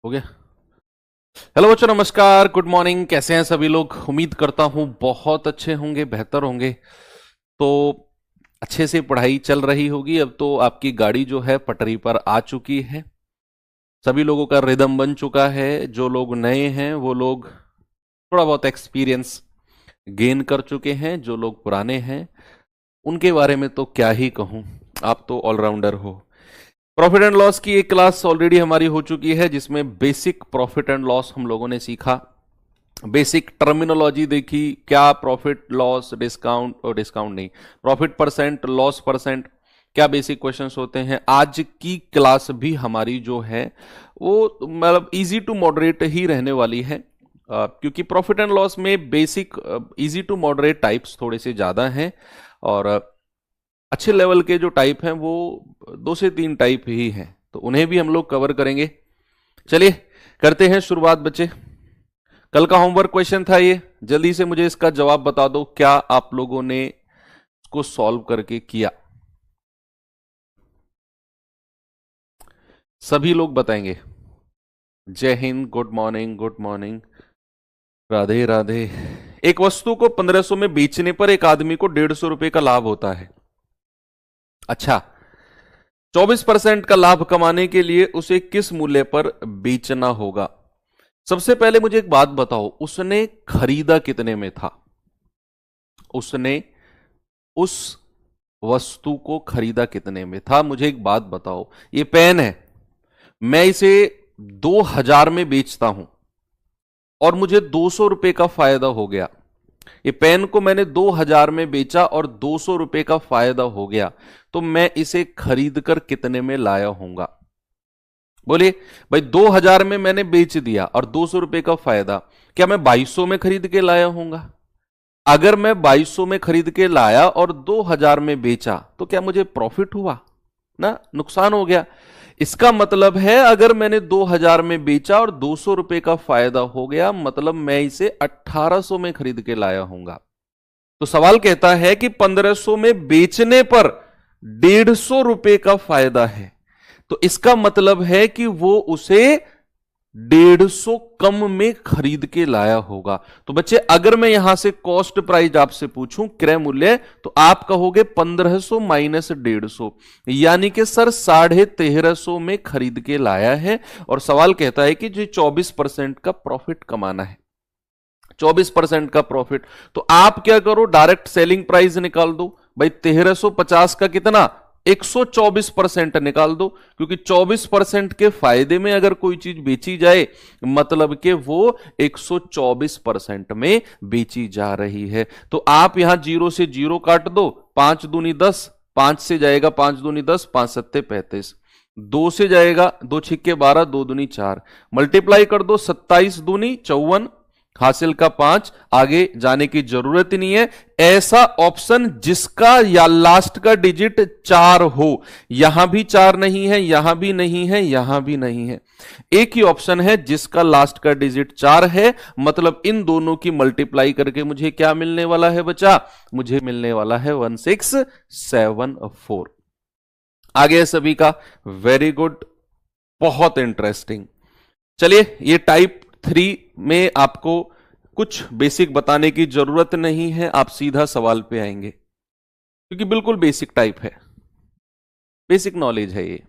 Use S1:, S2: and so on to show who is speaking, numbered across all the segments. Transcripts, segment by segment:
S1: हो गया। हेलो बच्चों, नमस्कार, गुड मॉर्निंग। कैसे हैं सभी लोग? उम्मीद करता हूं बहुत अच्छे होंगे, बेहतर होंगे। तो अच्छे से पढ़ाई चल रही होगी। अब तो आपकी गाड़ी जो है पटरी पर आ चुकी है। सभी लोगों का रिदम बन चुका है। जो लोग नए हैं वो लोग थोड़ा बहुत एक्सपीरियंस गेन कर चुके हैं। जो लोग पुराने हैं उनके बारे में तो क्या ही कहूं, आप तो ऑलराउंडर हो। प्रॉफिट एंड लॉस की एक क्लास ऑलरेडी हमारी हो चुकी है, जिसमें बेसिक प्रॉफिट एंड लॉस हम लोगों ने सीखा, बेसिक टर्मिनोलॉजी देखी, क्या प्रॉफिट लॉस डिस्काउंट और डिस्काउंट नहीं, प्रॉफिट परसेंट लॉस परसेंट, क्या बेसिक क्वेश्चंस होते हैं। आज की क्लास भी हमारी जो है वो मतलब इजी टू मॉडरेट ही रहने वाली है, क्योंकि प्रॉफिट एंड लॉस में basic easy to moderate types थोड़े से ज्यादा हैं, और अच्छे लेवल के जो टाइप हैं वो 2 से 3 टाइप ही हैं, तो उन्हें भी हम लोग कवर करेंगे। चलिए करते हैं शुरुआत बच्चे। कल का होमवर्क क्वेश्चन था ये, जल्दी से मुझे इसका जवाब बता दो, क्या आप लोगों ने इसको सॉल्व करके किया? सभी लोग बताएंगे। जय Hind, good morning, good morning, Radhe Radhe. एक वस्तु को 1500 में बेचने पर एक आदमी को 150 रुपए का लाभ होता है। अच्छा, 24% का लाभ कमाने के लिए उसे किस मूल्य पर बेचना होगा? सबसे पहले मुझे एक बात बताओ, उसने खरीदा कितने में था? उसने उस वस्तु को खरीदा कितने में था? मुझे एक बात बताओ, ये पेन है, मैं इसे 2000 में बेचता हूं और मुझे 200 रुपए का फायदा हो गया। ये पेन को मैंने 2000 में बेचा और 200 रुपए का फायदा हो गया, तो मैं इसे खरीद कर कितने में लाया होऊंगा? बोलिए भाई, 2000 में मैंने बेच दिया और 200 रुपए का फायदा, क्या मैं 2200 में खरीद के लाया होऊंगा? अगर मैं 2200 में खरीद के लाया और 2000 में बेचा तो क्या मुझे प्रॉफिट हुआ? ना, नुकसान हो गया। इसका मतलब है अगर मैंने 2000 में बेचा और 200 रुपए का फायदा हो गया, मतलब मैं इसे 1800 में खरीद के लाया होऊंगा। तो सवाल कहता है कि 1500 में बेचने पर 150 रुपए का फायदा है, तो इसका मतलब है कि वो उसे 150 कम में खरीद के लाया होगा। तो बच्चे, अगर मैं यहां से कॉस्ट प्राइस आपसे पूछूं, क्रय मूल्य, तो आप कहोगे 1500 माइनस 150, यानी कि सर 1350 में खरीद के लाया है। और सवाल कहता है कि जो 24% का प्रॉफिट कमाना है, 24% का प्रॉफिट, तो आप क्या करो, डायरेक्ट सेलिंग प्राइस निकाल दो भाई। 1350 का कितना, 124% निकाल दो, क्योंकि 24% के फायदे में अगर कोई चीज बेची जाए, मतलब कि वो 124% में बेची जा रही है। तो आप यहां 0 से 0 काट दो, 5 दूनी 10, 5 से जाएगा 5 दूनी 10, 5 सत्ते 35, 2 से जाएगा 2 छिक्के 12, 2 दूनी 4, मल्टीप्लाई कर दो, 27 दूनी 54, हासिल का 5, आगे जाने की जरूरत ही नहीं है। ऐसा ऑप्शन जिसका या लास्ट का डिजिट 4 हो, यहां भी 4 नहीं है, यहां भी नहीं है, यहां भी नहीं है, एक ही ऑप्शन है जिसका लास्ट का डिजिट 4 है। मतलब इन दोनों की मल्टीप्लाई करके मुझे क्या मिलने वाला है बच्चा? मुझे मिलने वाला है 1674। आगे सभी का वेरी गुड, बहुत इंटरेस्टिंग। चलिए, ये टाइप 3 में आपको कुछ बेसिक बताने की जरूरत नहीं है, आप सीधा सवाल पे आएंगे, क्योंकि बिल्कुल बेसिक टाइप है, बेसिक नॉलेज है ये।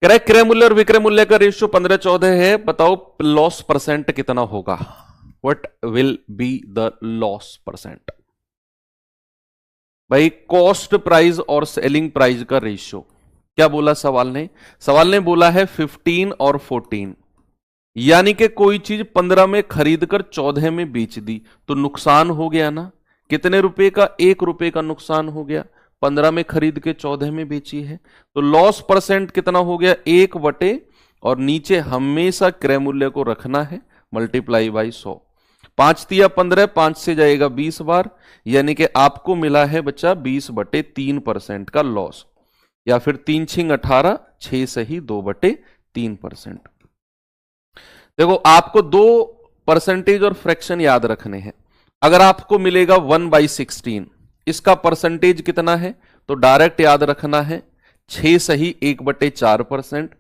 S1: क्रय मूल्य और विक्रय मूल्य का रेशियो 15:14 है। बताओ लॉस परसेंट कितना होगा? What will be the loss percent? भाई, कॉस्ट प्राइस और सेलिंग प्राइस का रेशियो क्या बोला सवाल ने? सवाल ने बोला है 15 और 14, यानी कि कोई चीज 15 में खरीद कर 14 में बेच दी, तो नुकसान हो गया ना। कितने रुपए का? 1 रुपए का नुकसान हो गया। 15 में खरीद के 14 में बेची है, तो लॉस परसेंट कितना हो गया? 1 बटे, और नीचे हमेशा क्रय मूल्य को रखना है, मल्टीप्लाई बाई 100। 5 तिया 15, 5 से जाएगा 20 बार, यानी कि आपको मिला है बच्चा 20/3% का लॉस, या फिर 3 छिंग 18, 6 सही 2/3%। देखो, आपको 2 परसेंटेज और फ्रैक्शन याद रखने हैं। अगर आपको मिलेगा 1/16, इसका परसेंटेज कितना है? तो डायरेक्ट याद रखना है 6 सही 1/4%।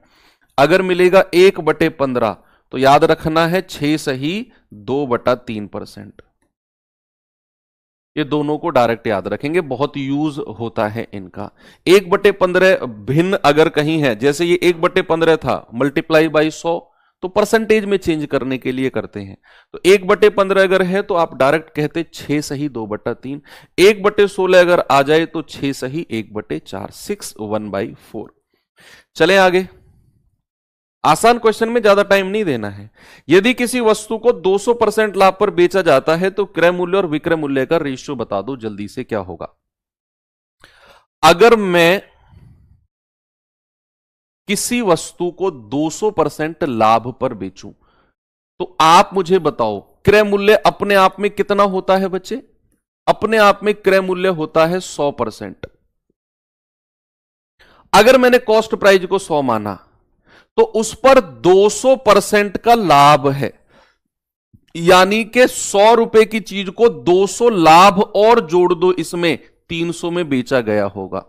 S1: अगर मिलेगा 1/15 तो याद रखना है 6 सही 2/3%। ये दोनों को डायरेक्ट याद रखेंगे, बहुत यूज होता है इनका। 1/15 भिन्न अगर कहीं है, जैसे ये 1/15 था, मल्टीप्लाई बाई 100, तो परसेंटेज में चेंज करने के लिए करते हैं। तो 1/15 अगर है तो आप डायरेक्ट कहते 6 सही 2/3। 1/16 अगर आ जाए तो 6 सही 1/4, 6 1/4। चले आगे। आसान क्वेश्चन में ज्यादा टाइम नहीं देना है। यदि किसी वस्तु को 200% लाभ पर बेचा जाता है तो क्रय मूल्य और विक्रय मूल्य का रेशियो बता दो जल्दी से, क्या होगा। अगर मैं किसी वस्तु को 200% लाभ पर बेचूं तो आप मुझे बताओ क्रय मूल्य अपने आप में कितना होता है बच्चे? अपने आप में क्रय मूल्य होता है 100%। अगर मैंने कॉस्ट प्राइस को 100 माना तो उस पर 200% का लाभ है, यानी कि 100 रुपए की चीज को 200 लाभ और जोड़ दो, इसमें 300 में बेचा गया होगा।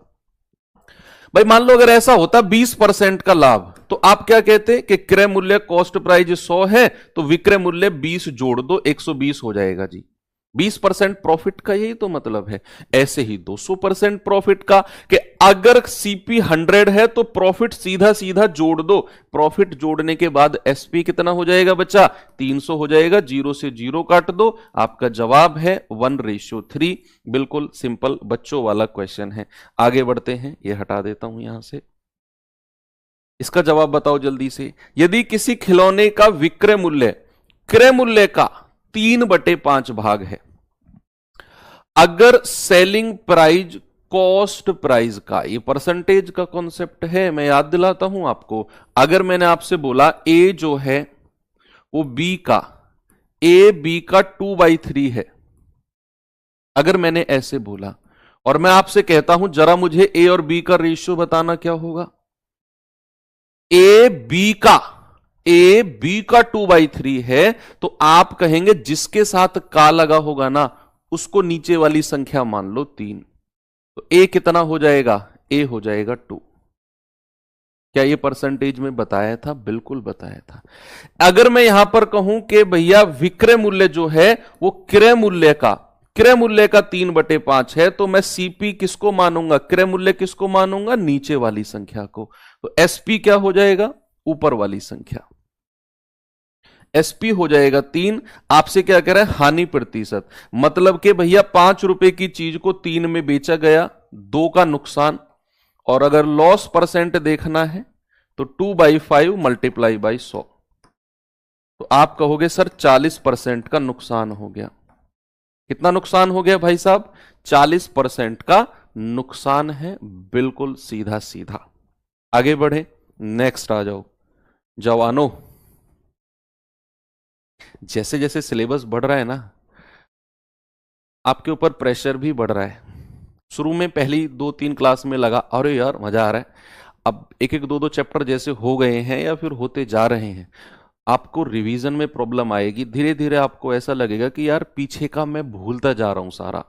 S1: भाई मान लो अगर ऐसा होता 20% का लाभ, तो आप क्या कहते कि क्रय मूल्य कॉस्ट प्राइस 100 है तो विक्रय मूल्य 20 जोड़ दो, 120 हो जाएगा जी। 20% प्रॉफिट का यही तो मतलब है। ऐसे ही 200% प्रॉफिट का, कि अगर सीपी 100 है तो प्रॉफिट सीधा सीधा जोड़ दो, प्रॉफिट जोड़ने के बाद एसपी कितना हो जाएगा बच्चा? 300 हो जाएगा। 0 से 0 काट दो, आपका जवाब है 1:3। बिल्कुल सिंपल बच्चों वाला क्वेश्चन है। आगे बढ़ते हैं, ये हटा देता हूं यहां से। इसका जवाब बताओ जल्दी से। यदि किसी खिलौने का विक्रय मूल्य क्रय मूल्य का 3/5 भाग है, अगर सेलिंग प्राइस कॉस्ट प्राइस का, ये परसेंटेज का कॉन्सेप्ट है, मैं याद दिलाता हूं आपको। अगर मैंने आपसे बोला ए जो है वो बी का, ए बी का 2/3 है, अगर मैंने ऐसे बोला और मैं आपसे कहता हूं जरा मुझे ए और बी का रेशियो बताना, क्या होगा? ए बी का 2/3 है तो आप कहेंगे जिसके साथ का लगा होगा ना उसको नीचे वाली संख्या मान लो 3। तो ए कितना हो जाएगा? ए हो जाएगा 2। क्या ये परसेंटेज में बताया था? बिल्कुल बताया था। अगर मैं यहां पर कहूं कि भैया विक्रय मूल्य जो है वो क्रय मूल्य का 3/5 है, तो मैं सीपी किसको मानूंगा? क्रय मूल्य किसको मानूंगा? नीचे वाली संख्या को। तो एसपी क्या हो जाएगा? ऊपर वाली संख्या। एसपी हो जाएगा 3। आपसे क्या कह रहा है? हानि प्रतिशत, मतलब कि भैया 5 रुपए की चीज को 3 में बेचा गया, 2 का नुकसान। और अगर लॉस परसेंट देखना है तो 2/5 मल्टीप्लाई बाई 100, तो आप कहोगे सर 40% का नुकसान हो गया। कितना नुकसान हो गया भाई साहब? 40% का नुकसान है। बिल्कुल सीधा सीधा। आगे बढ़े, नेक्स्ट आ जाओ। जवानों, जैसे जैसे सिलेबस बढ़ रहा है ना, आपके ऊपर प्रेशर भी बढ़ रहा है। शुरू में पहली 2-3 क्लास में लगा अरे यार मजा आ रहा है, अब 1-1, 2-2 चैप्टर जैसे हो गए हैं या फिर होते जा रहे हैं, आपको रिवीजन में प्रॉब्लम आएगी। धीरे धीरे आपको ऐसा लगेगा कि यार पीछे का मैं भूलता जा रहा हूं सारा।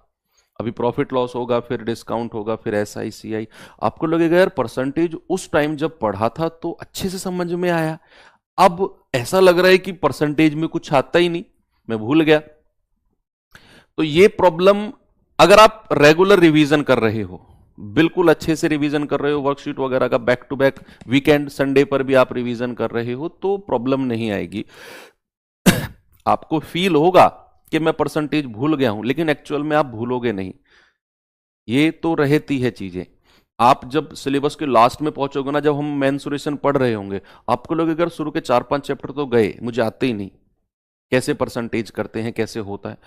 S1: अभी प्रॉफिट लॉस होगा, फिर डिस्काउंट होगा, फिर एसआई सीआई, आपको लगेगा यार परसेंटेज उस टाइम जब पढ़ा था तो अच्छे से समझ में आया, अब ऐसा लग रहा है कि परसेंटेज में कुछ आता ही नहीं, मैं भूल गया। तो ये प्रॉब्लम, अगर आप रेगुलर रिवीजन कर रहे हो, बिल्कुल अच्छे से रिवीजन कर रहे हो, वर्कशीट वगैरह का back to back, weekend Sunday पर भी आप रिवीजन कर रहे हो, तो प्रॉब्लम नहीं आएगी। आपको फील होगा कि मैं परसेंटेज भूल गया हूं, लेकिन एक्चुअल में आप भूलोगे नहीं। ये तो रहती है चीजें। आप जब सिलेबस के लास्ट में पहुंचोगे ना, जब हम मेंसुरेशन पढ़ रहे होंगे, आपको लगेगा अगर शुरू के 4-5 चैप्टर तो गए, मुझे आते ही नहीं, कैसे परसेंटेज करते हैं, कैसे होता है।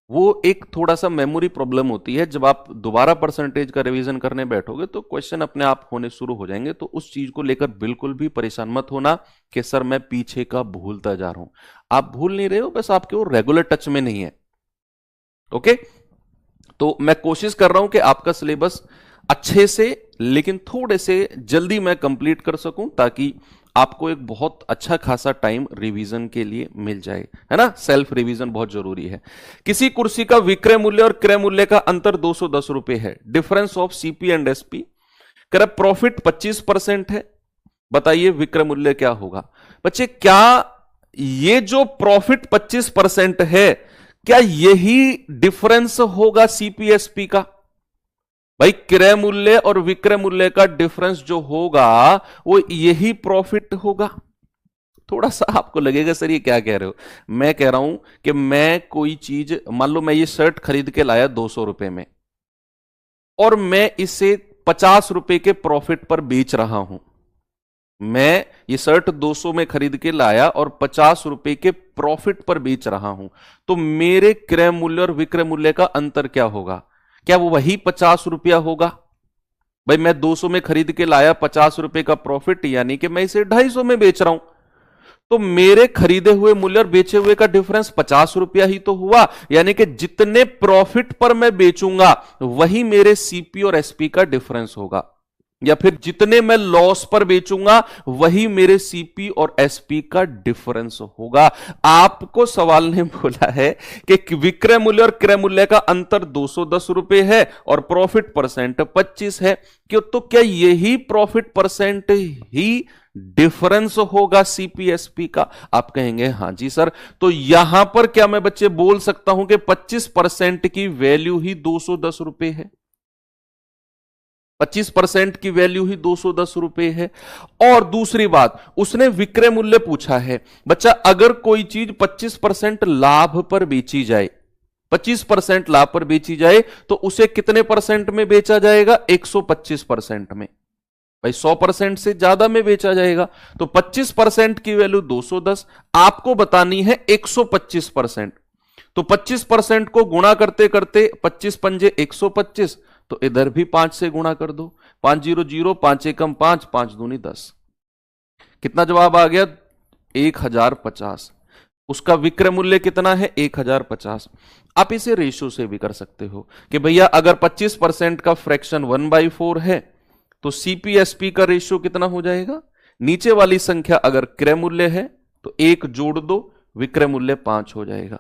S1: वो एक थोड़ा सा मेमोरी प्रॉब्लम होती है। जब आप दोबारा परसेंटेज का रिवीजन करने बैठोगे तो क्वेश्चन अपने आप होने शुरू हो जाएंगे। तो उस चीज को लेकर बिल्कुल भी परेशान मत होना कि सर मैं पीछे का भूलता जा रहा हूं। आप भूल नहीं रहे हो, बस आपके वो रेगुलर टच में नहीं है। ओके, तो मैं कोशिश कर रहा हूं कि आपका सिलेबस अच्छे से लेकिन थोड़े से जल्दी मैं कंप्लीट कर सकूं, ताकि आपको एक बहुत अच्छा खासा टाइम रिवीजन के लिए मिल जाए, है ना। सेल्फ रिवीजन बहुत जरूरी है। किसी कुर्सी का विक्रय मूल्य और क्रय मूल्य का अंतर 210 रुपए है, difference of CP and SP, कर प्रॉफिट 25% है, बताइए विक्रय मूल्य क्या होगा। बच्चे क्या ये जो प्रॉफिट 25% है, क्या यही डिफरेंस होगा सीपीएसपी का? भाई क्रय मूल्य और विक्रय मूल्य का डिफरेंस जो होगा वो यही प्रॉफिट होगा। थोड़ा सा आपको लगेगा सर ये क्या कह रहे हो, मैं कह रहा हूं कि मैं कोई चीज, मान लो मैं ये शर्ट खरीद के लाया 200 रुपए में और मैं इसे 50 रुपए के प्रॉफिट पर बेच रहा हूं। मैं ये शर्ट 200 में खरीद के लाया और 50 रुपए के प्रॉफिट पर बेच रहा हूं, तो मेरे क्रय मूल्य और विक्रय मूल्य का अंतर क्या होगा? क्या वो वही 50 रुपया होगा? भाई मैं 200 में खरीद के लाया, 50 रुपए का प्रॉफिट, यानी कि मैं इसे 250 में बेच रहा हूं, तो मेरे खरीदे हुए मूल्य और बेचे हुए का डिफरेंस 50 रुपया ही तो हुआ। यानी कि जितने प्रॉफिट पर मैं बेचूंगा वही मेरे सीपी और एसपी का डिफरेंस होगा, या फिर जितने मैं लॉस पर बेचूंगा वही मेरे सीपी और एसपी का डिफरेंस होगा। आपको सवाल ने बोला है कि विक्रय मूल्य और क्रय मूल्य का अंतर 210 रुपए है और प्रॉफिट परसेंट 25 है, क्यों? तो क्या यही प्रॉफिट परसेंट ही डिफरेंस होगा सीपीएसपी का? आप कहेंगे हां जी सर। तो यहां पर क्या मैं बच्चे बोल सकता हूं कि 25% की वैल्यू ही 210 रुपए है? 25% की वैल्यू ही 210 रुपए है। और दूसरी बात, उसने विक्रय मूल्य पूछा है। बच्चा अगर कोई चीज 25% लाभ पर बेची जाए, 25% लाभ पर बेची जाए, तो उसे कितने परसेंट में बेचा जाएगा? 125% में। भाई 100% से ज्यादा में बेचा जाएगा, तो 25% की वैल्यू 210, आपको बतानी है 125%। तो 25% को गुणा करते करते 25 पंजे 125, तो इधर भी 5 से गुणा कर दो, 5 0 0, 5 एकम 5, 5 दूनी 10। कितना जवाब आ गया? 1050। उसका विक्रय मूल्य कितना है? 1050। आप इसे रेशो से भी कर सकते हो कि भैया अगर 25% का फ्रैक्शन 1/4 है तो सीपीएसपी का रेशियो कितना हो जाएगा? नीचे वाली संख्या अगर क्रय मूल्य है तो 1 जोड़ दो, विक्रय मूल्य 5 हो जाएगा।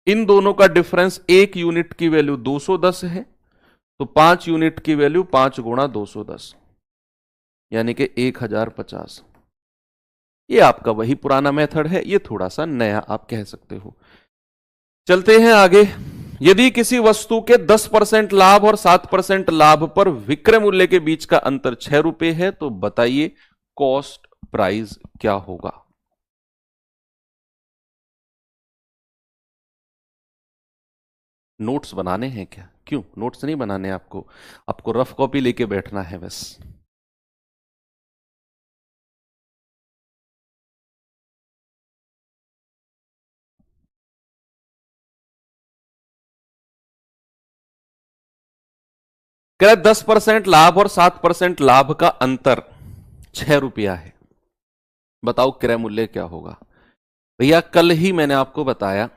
S1: इन दोनों का डिफरेंस 1 यूनिट की वैल्यू 210 है, तो 5 यूनिट की वैल्यू 5 गुणा 210 यानी कि 1050। ये आपका वही पुराना मेथड है, ये थोड़ा सा नया आप कह सकते हो। चलते हैं आगे। यदि किसी वस्तु के 10% लाभ और 7% लाभ पर विक्रय मूल्य के बीच का अंतर 6 रुपए है, तो बताइए कॉस्ट प्राइस क्या होगा? नोट्स बनाने हैं क्या? क्यों नोट्स नहीं बनाने? आपको आपको रफ कॉपी लेके बैठना है बस। कह रहा 10% लाभ और 7% लाभ का अंतर 6 रुपया है, बताओ क्रय मूल्य क्या होगा? भैया कल ही मैंने आपको बताया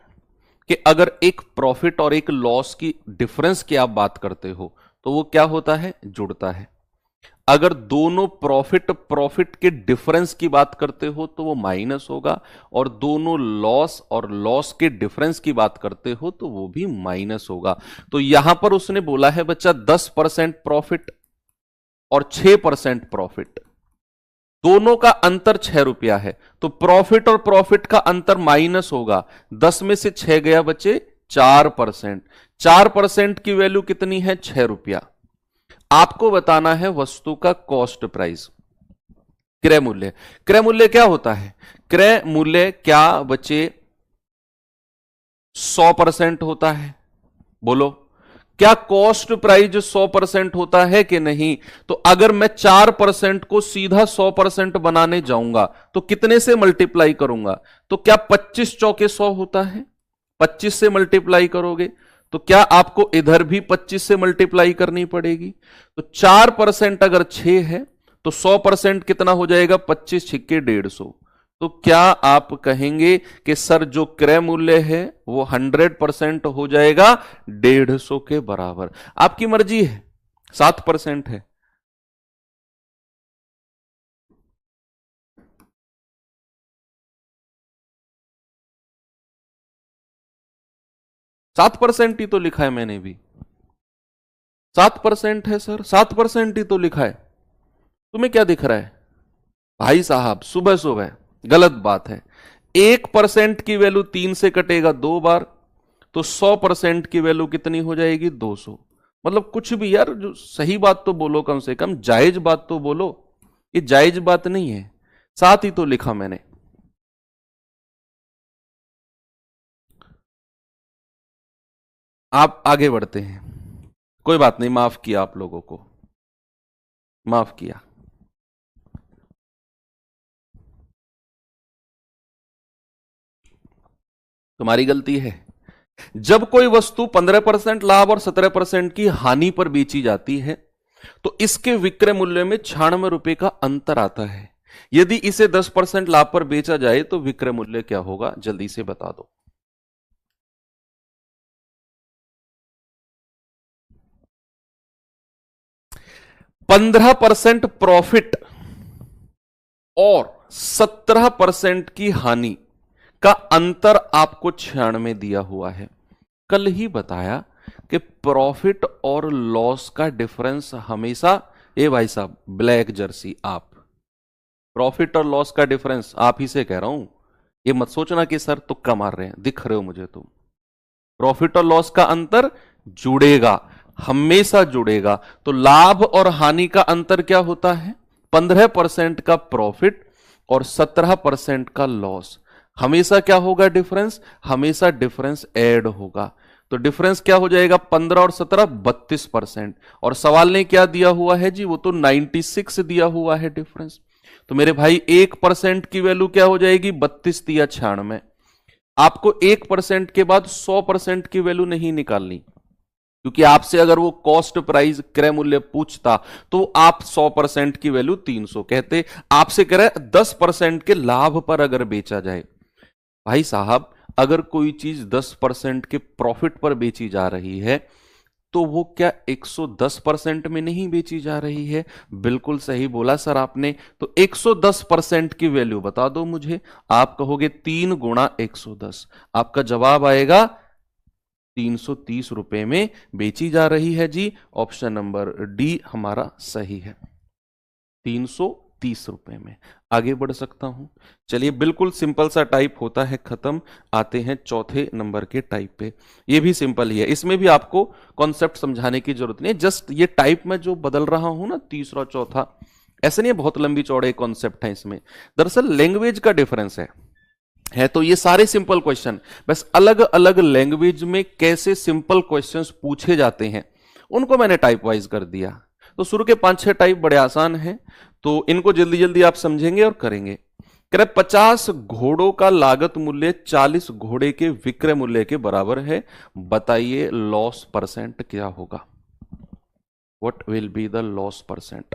S1: कि अगर एक प्रॉफिट और एक लॉस की डिफरेंस की आप बात करते हो तो वो क्या होता है? जुड़ता है। अगर दोनों प्रॉफिट प्रॉफिट के डिफरेंस की बात करते हो तो वो माइनस होगा, और दोनों लॉस और लॉस के डिफरेंस की बात करते हो तो वो भी माइनस होगा। तो यहां पर उसने बोला है बच्चा 10% प्रॉफिट और 6% प्रॉफिट, दोनों का अंतर 6 रुपया है, तो प्रॉफिट और प्रॉफिट का अंतर माइनस होगा। 10 में से 6 गया बच्चे 4%। 4% की वैल्यू कितनी है? 6 रुपया। आपको बताना है वस्तु का कॉस्ट प्राइस, क्रय मूल्य। क्रय मूल्य क्या होता है? क्रय मूल्य क्या बच्चे 100% होता है? बोलो, क्या कॉस्ट प्राइस 100% होता है कि नहीं? तो अगर मैं 4% को सीधा 100% बनाने जाऊंगा तो कितने से मल्टीप्लाई करूंगा? तो क्या 25 चौके 100 होता है? 25 से मल्टीप्लाई करोगे तो क्या आपको इधर भी 25 से मल्टीप्लाई करनी पड़ेगी? तो 4% अगर 6 है तो 100% कितना हो जाएगा? 25 छिक्के 150। तो क्या आप कहेंगे कि सर जो क्रय मूल्य है वो 100% हो जाएगा 150 के बराबर? आपकी मर्जी है, 7% है। 7% ही तो लिखा है मैंने भी, 7% है सर, 7% ही तो लिखा है। तुम्हें क्या दिख रहा है भाई साहब? सुबह सुबह गलत बात है। 1% की वैल्यू 3 से कटेगा 2 बार, तो 100% की वैल्यू कितनी हो जाएगी? 200। मतलब कुछ भी यार, जो सही बात तो बोलो, कम से कम जायज बात तो बोलो। ये जायज बात नहीं है, साथ ही तो लिखा मैंने। आप आगे बढ़ते हैं, कोई बात नहीं, माफ किया आप लोगों को, माफ किया। तुम्हारी गलती है। जब कोई वस्तु 15% लाभ और 17% की हानि पर बेची जाती है, तो इसके विक्रय मूल्य में 96 रुपए का अंतर आता है। यदि इसे 10% लाभ पर बेचा जाए तो विक्रय मूल्य क्या होगा? जल्दी से बता दो। 15% प्रॉफिट और 17% की हानि का अंतर आपको 96 दिया हुआ है। कल ही बताया कि प्रॉफिट और लॉस का डिफरेंस हमेशा, ए भाई साहब ब्लैक जर्सी, आप प्रॉफिट और लॉस का डिफरेंस, आप ही से कह रहा हूं, ये मत सोचना कि सर तुक्का मार रहे हैं, दिख रहे हो मुझे तुम। प्रॉफिट और लॉस का अंतर जुड़ेगा, हमेशा जुड़ेगा। तो लाभ और हानि का अंतर क्या होता है? 15% का प्रॉफिट और 17% का लॉस। हमेशा क्या होगा डिफरेंस? हमेशा डिफरेंस ऐड होगा। तो डिफरेंस क्या हो जाएगा? 15 और 17 32%। और सवाल ने क्या दिया हुआ है जी? वो तो 96 दिया हुआ है डिफरेंस। तो मेरे भाई 1% की वैल्यू क्या हो जाएगी? 32 दिया 96। आपको 1% के बाद 100% की वैल्यू नहीं निकालनी, क्योंकि आपसे अगर वो कॉस्ट प्राइस क्रय मूल्य पूछता तो आप 100% की वैल्यू 300 कहते। आपसे कह रहे 10% के लाभ पर अगर बेचा जाए, भाई साहब अगर कोई चीज 10% के प्रॉफिट पर बेची जा रही है तो वो क्या 110% में नहीं बेची जा रही है? बिल्कुल सही बोला सर आपने। तो 110% की वैल्यू बता दो मुझे। आप कहोगे 3 गुणा 110, आपका जवाब आएगा 330 रुपए में बेची जा रही है जी। ऑप्शन नंबर डी हमारा सही है, 330 रुपए में। आगे बढ़ सकता हूं? चलिए, बिल्कुल सिंपल सा टाइप होता है खत्म। आते हैं चौथे नंबर के टाइप पे। ये भी सिंपल ही है, इसमें भी आपको कॉन्सेप्ट समझाने की जरूरत नहीं है। जस्ट ये टाइप में जो बदल रहा हूं ना, तीसरा चौथा, ऐसे नहीं, बहुत लंबी चौड़े कॉन्सेप्ट है इसमें। दरअसल लैंग्वेज का डिफरेंस है तो ये सारे सिंपल क्वेश्चन, बस अलग अलग लैंग्वेज में कैसे सिंपल क्वेश्चंस पूछे जाते हैं उनको मैंने टाइप वाइज कर दिया। तो शुरू के 5-6 टाइप बड़े आसान हैं, तो इनको जल्दी जल्दी आप समझेंगे और करेंगे। कह रहे 50 घोड़ों का लागत मूल्य 40 घोड़े के विक्रय मूल्य के बराबर है, बताइए लॉस परसेंट क्या होगा? What will be the loss percent?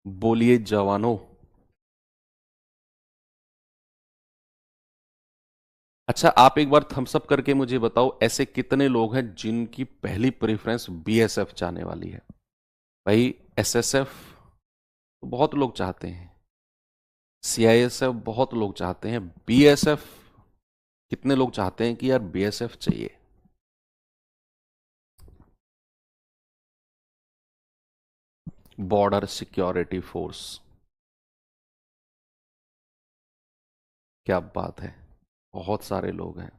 S1: बोलिए जवानों। अच्छा, आप एक बार थम्स अप करके मुझे बताओ, ऐसे कितने लोग हैं जिनकी पहली प्रेफरेंस बीएसएफ जाने वाली है? भाई एसएसएफ तो बहुत लोग चाहते हैं, सीआईएसएफ बहुत लोग चाहते हैं, बीएसएफ कितने लोग चाहते हैं कि यार बीएसएफ चाहिए? Border security force. क्या बात है, बहुत सारे लोग हैं,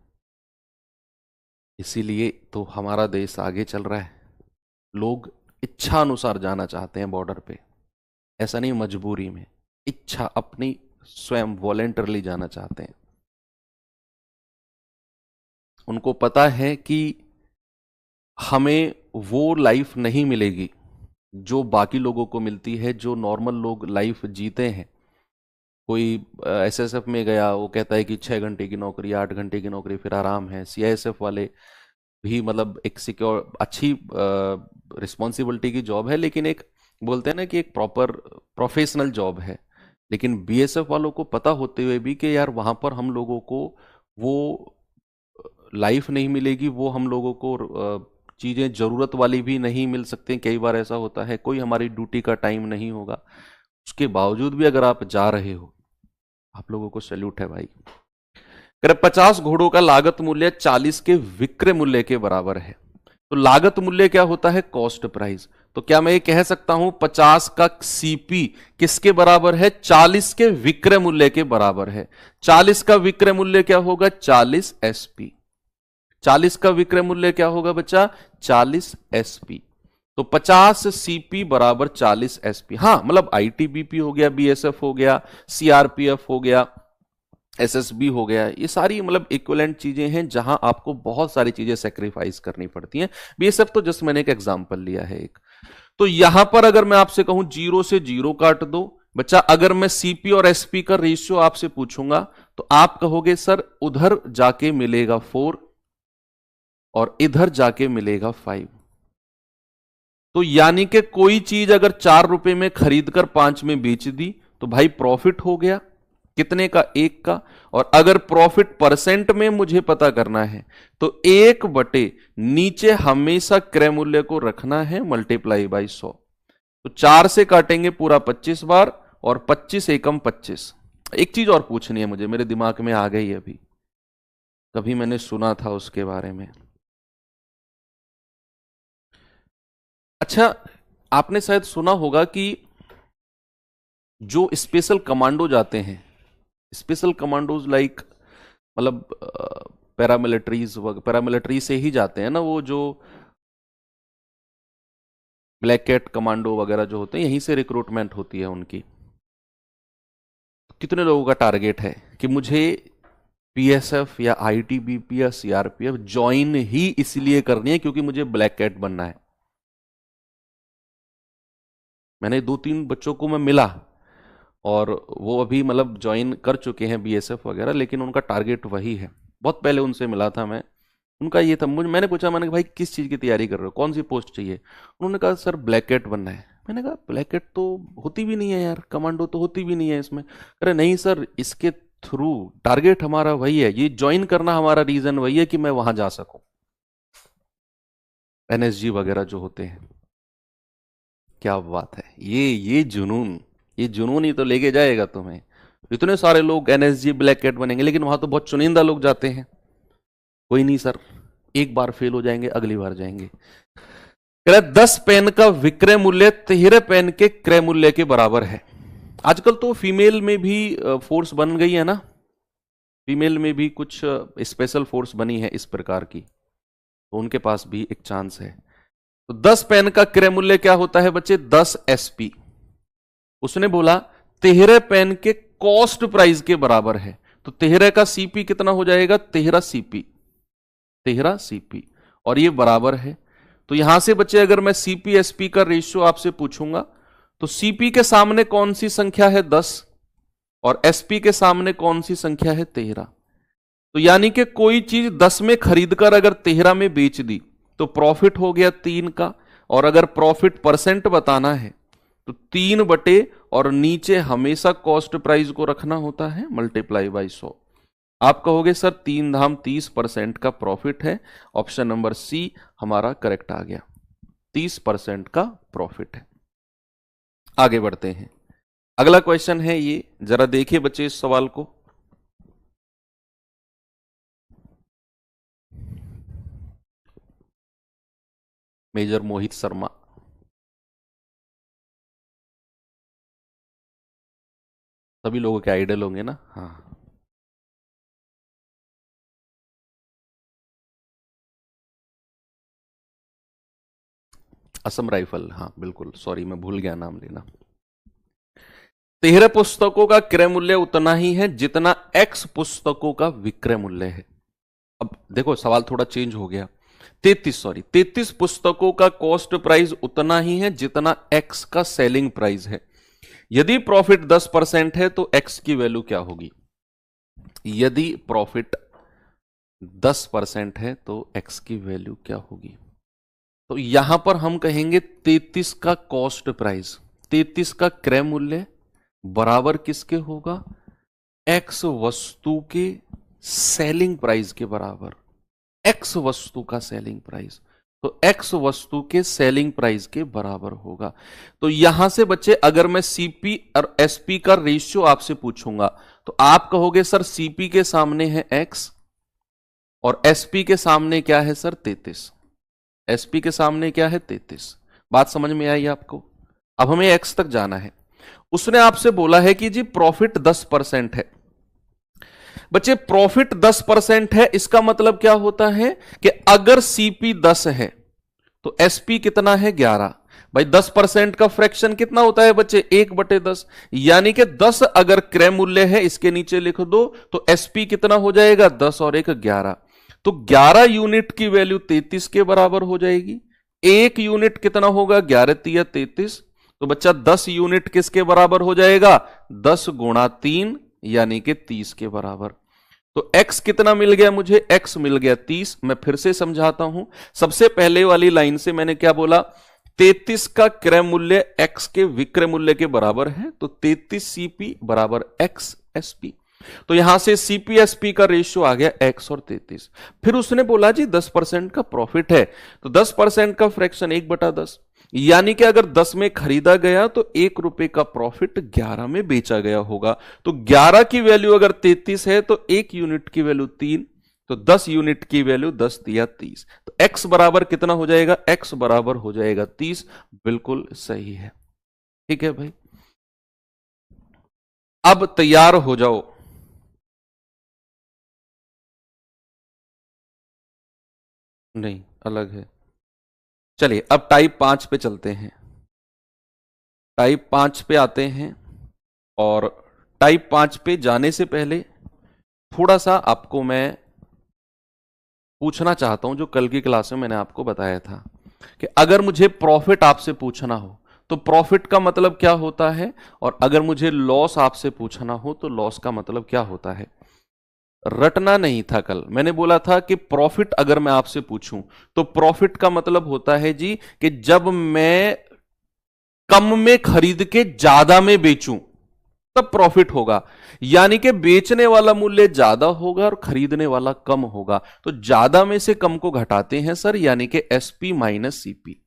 S1: इसीलिए तो हमारा देश आगे चल रहा है। लोग इच्छा अनुसार जाना चाहते हैं बॉर्डर पे, ऐसा नहीं मजबूरी में, इच्छा अपनी स्वयं वॉलेंटरली जाना चाहते हैं। उनको पता है कि हमें वो लाइफ नहीं मिलेगी जो बाकी लोगों को मिलती है, जो नॉर्मल लोग लाइफ जीते हैं। कोई एसएसएफ में गया, वो कहता है कि 6 घंटे की नौकरी, 8 घंटे की नौकरी, फिर आराम है। सीआईएसएफ वाले भी मतलब एक सिक्योर अच्छी रिस्पॉन्सिबिलिटी की जॉब है, लेकिन एक बोलते हैं ना कि एक प्रॉपर प्रोफेशनल जॉब है। लेकिन बीएसएफ वालों को पता होते हुए भी कि यार वहां पर हम लोगों को वो लाइफ नहीं मिलेगी, वो हम लोगों को चीजें जरूरत वाली भी नहीं मिल सकती। कई बार ऐसा होता है कोई हमारी ड्यूटी का टाइम नहीं होगा, उसके बावजूद भी अगर आप जा रहे हो, आप लोगों को सैल्यूट है भाई। अगर 50 घोड़ों का लागत मूल्य 40 के विक्रय मूल्य के बराबर है, तो लागत मूल्य क्या होता है? Cost price. तो क्या मैं ये कह सकता हूं 50 का सीपी किसके बराबर है? 40 के विक्रय मूल्य के बराबर है। 40 का विक्रय मूल्य क्या होगा? 40 एसपी। 40 का विक्रय मूल्य क्या होगा बच्चा? 40 एसपी। तो 50 सीपी बराबर 40 एसपी। हां, मतलब आईटीबीपी हो गया, बीएसएफ हो गया, सीआरपीएफ हो गया, एसएसबी हो गया, ये सारी मतलब इक्विवेलेंट चीजें हैं जहां आपको बहुत सारी चीजें सेक्रीफाइस करनी पड़ती हैं। बीएसएफ तो जस्ट मैंने एक एग्जांपल लिया है एक। तो यहां पर अगर मैं आपसे कहूं 0 से 0 काट दो बच्चा, अगर मैं सीपी और एसपी का रेशियो आपसे पूछूंगा तो आप कहोगे सर उधर जाके मिलेगा 4 और इधर जाके मिलेगा 5। तो यानी कि कोई चीज अगर 4 रुपए में खरीद कर 5 में बेच दी तो भाई प्रॉफिट हो गया। कितने का? 1 का। और अगर प्रॉफिट परसेंट में मुझे पता करना है तो 1 बटे नीचे हमेशा क्रय मूल्य को रखना है, मल्टीप्लाई बाई 100। तो 4 से काटेंगे पूरा 25 बार और 25 एकम 25। एक चीज और पूछनी है मुझे, मेरे दिमाग में आ गई अभी, कभी मैंने सुना था उसके बारे में। अच्छा, आपने शायद सुना होगा कि जो स्पेशल कमांडो जाते हैं, स्पेशल कमांडोज लाइक मतलब पैरामिलिट्री से ही जाते हैं ना, वो जो ब्लैक कैट कमांडो वगैरह जो होते हैं, यहीं से रिक्रूटमेंट होती है उनकी। कितने लोगों का टारगेट है कि मुझे पीएसएफ या आईटीबीपी या सीआरपीएफ ज्वाइन ही इसलिए करनी है क्योंकि मुझे ब्लैक कैट बनना है? मैंने 2-3 बच्चों को मैं मिला और वो अभी मतलब ज्वाइन कर चुके हैं बीएसएफ वगैरह, लेकिन उनका टारगेट वही है। बहुत पहले उनसे मिला था मैं, उनका ये था। मैंने पूछा, मैंने कहा भाई किस चीज़ की तैयारी कर रहे हो, कौन सी पोस्ट चाहिए? उन्होंने कहा सर ब्लैक कैट बनना है। मैंने कहा ब्लैक कैट तो होती भी नहीं है यार, कमांडो तो होती भी नहीं है इसमें। अरे नहीं सर, इसके थ्रू टारगेट हमारा वही है, ये ज्वाइन करना हमारा रीजन वही है कि मैं वहां जा सकूं, एनएसजी वगैरह जो होते हैं। क्या बात है, ये जुनून ही तो लेके जाएगा तुम्हें। इतने सारे लोग एनएसजी ब्लैक कैट बनेंगे, लेकिन वहां तो बहुत चुनिंदा लोग जाते हैं। कोई नहीं सर, एक बार फेल हो जाएंगे, अगली बार जाएंगे। 10 पेन का विक्रय मूल्य 13 पेन के क्रय मूल्य के बराबर है। आजकल तो फीमेल में भी फोर्स बन गई है ना, फीमेल में भी कुछ स्पेशल फोर्स बनी है इस प्रकार की, तो उनके पास भी एक चांस है। तो 10 पेन का क्रय मूल्य क्या होता है बच्चे? 10 एसपी। उसने बोला 13 पेन के कॉस्ट प्राइस के बराबर है, तो 13 का सीपी कितना हो जाएगा? 13 सीपी, 13 सीपी, और ये बराबर है। तो यहां से बच्चे अगर मैं सीपी एसपी का रेशियो आपसे पूछूंगा तो सीपी के सामने कौन सी संख्या है? 10, और एसपी के सामने कौन सी संख्या है? 13। तो यानी कि कोई चीज 10 में खरीदकर अगर 13 में बेच दी तो प्रॉफिट हो गया 3 का। और अगर प्रॉफिट परसेंट बताना है तो 3 बटे और नीचे हमेशा कॉस्ट प्राइस को रखना होता है, मल्टीप्लाई बाई 100। आप कहोगे सर 3 धाम 30% का प्रॉफिट है। ऑप्शन नंबर सी हमारा करेक्ट आ गया, 30% का प्रॉफिट है। आगे बढ़ते हैं, अगला क्वेश्चन है ये, जरा देखिए बच्चे इस सवाल को। मेजर मोहित शर्मा, सभी लोगों के आइडल होंगे ना? हाँ, असम राइफल, हाँ बिल्कुल, सॉरी मैं भूल गया नाम लेना। 13 पुस्तकों का क्रय मूल्य उतना ही है जितना एक्स पुस्तकों का विक्रय मूल्य है। अब देखो सवाल थोड़ा चेंज हो गया। 33 पुस्तकों का कॉस्ट प्राइस उतना ही है जितना एक्स का सेलिंग प्राइस है। यदि प्रॉफिट 10% है तो एक्स की वैल्यू क्या होगी? यदि प्रॉफिट 10% है तो एक्स की वैल्यू क्या होगी? तो यहां पर हम कहेंगे 33 का कॉस्ट प्राइस, 33 का क्रय मूल्य बराबर किसके होगा? एक्स वस्तु के सेलिंग प्राइस के बराबर, एक्स वस्तु का सेलिंग प्राइस। तो एक्स वस्तु के सेलिंग प्राइस के बराबर होगा। तो यहां से बच्चे अगर मैं सीपी और एसपी का रेशियो आपसे पूछूंगा तो आप कहोगे सर सीपी के सामने है एक्स और एसपी के सामने क्या है सर 33। एसपी के सामने क्या है 33। बात समझ में आई आपको? अब हमें एक्स तक जाना है। उसने आपसे बोला है कि जी प्रॉफिट 10% है। बच्चे प्रॉफिट 10% है, इसका मतलब क्या होता है कि अगर सीपी 10 है तो एसपी कितना है 11। भाई 10% का फ्रैक्शन कितना होता है बच्चे 1/10, यानी कि 10 अगर क्रय मूल्य है इसके नीचे लिख दो तो एसपी कितना हो जाएगा 10 और 1 11। तो 11 यूनिट की वैल्यू 33 के बराबर हो जाएगी। एक यूनिट कितना होगा 11 तिया 33। तो बच्चा 10 यूनिट किसके बराबर हो जाएगा 10 गुणा 3 यानी कि 30 के बराबर। तो x कितना मिल गया मुझे? x मिल गया 30। मैं फिर से समझाता हूं। सबसे पहले वाली लाइन से मैंने क्या बोला? 33 का क्रय मूल्य x के विक्रय मूल्य के बराबर है, तो 33 सीपी बराबर x एसपी। तो यहां से सीपी एसपी का रेशियो आ गया x और 33। फिर उसने बोला जी 10% का प्रॉफिट है, तो 10% का फ्रैक्शन 1/10, यानी कि अगर 10 में खरीदा गया तो 1 रुपए का प्रॉफिट 11 में बेचा गया होगा। तो 11 की वैल्यू अगर 33 है तो 1 यूनिट की वैल्यू 3, तो 10 यूनिट की वैल्यू 10 तिया 30। तो x बराबर कितना हो जाएगा? x बराबर हो जाएगा 30। बिल्कुल सही है। ठीक है भाई, अब तैयार हो जाओ। नहीं, अलग है। चलिए अब टाइप 5 पे चलते हैं। टाइप 5 पे आते हैं और टाइप 5 पे जाने से पहले थोड़ा सा आपको मैं पूछना चाहता हूं, जो कल की क्लास में मैंने आपको बताया था कि अगर मुझे प्रॉफिट आपसे पूछना हो तो प्रॉफिट का मतलब क्या होता है, और अगर मुझे लॉस आपसे पूछना हो तो लॉस का मतलब क्या होता है। रटना नहीं था। कल मैंने बोला था कि प्रॉफिट अगर मैं आपसे पूछूं तो प्रॉफिट का मतलब होता है जी कि जब मैं कम में खरीद के ज्यादा में बेचूं तब प्रॉफिट होगा, यानी कि बेचने वाला मूल्य ज्यादा होगा और खरीदने वाला कम होगा। तो ज्यादा में से कम को घटाते हैं सर, यानी कि SP minus CP.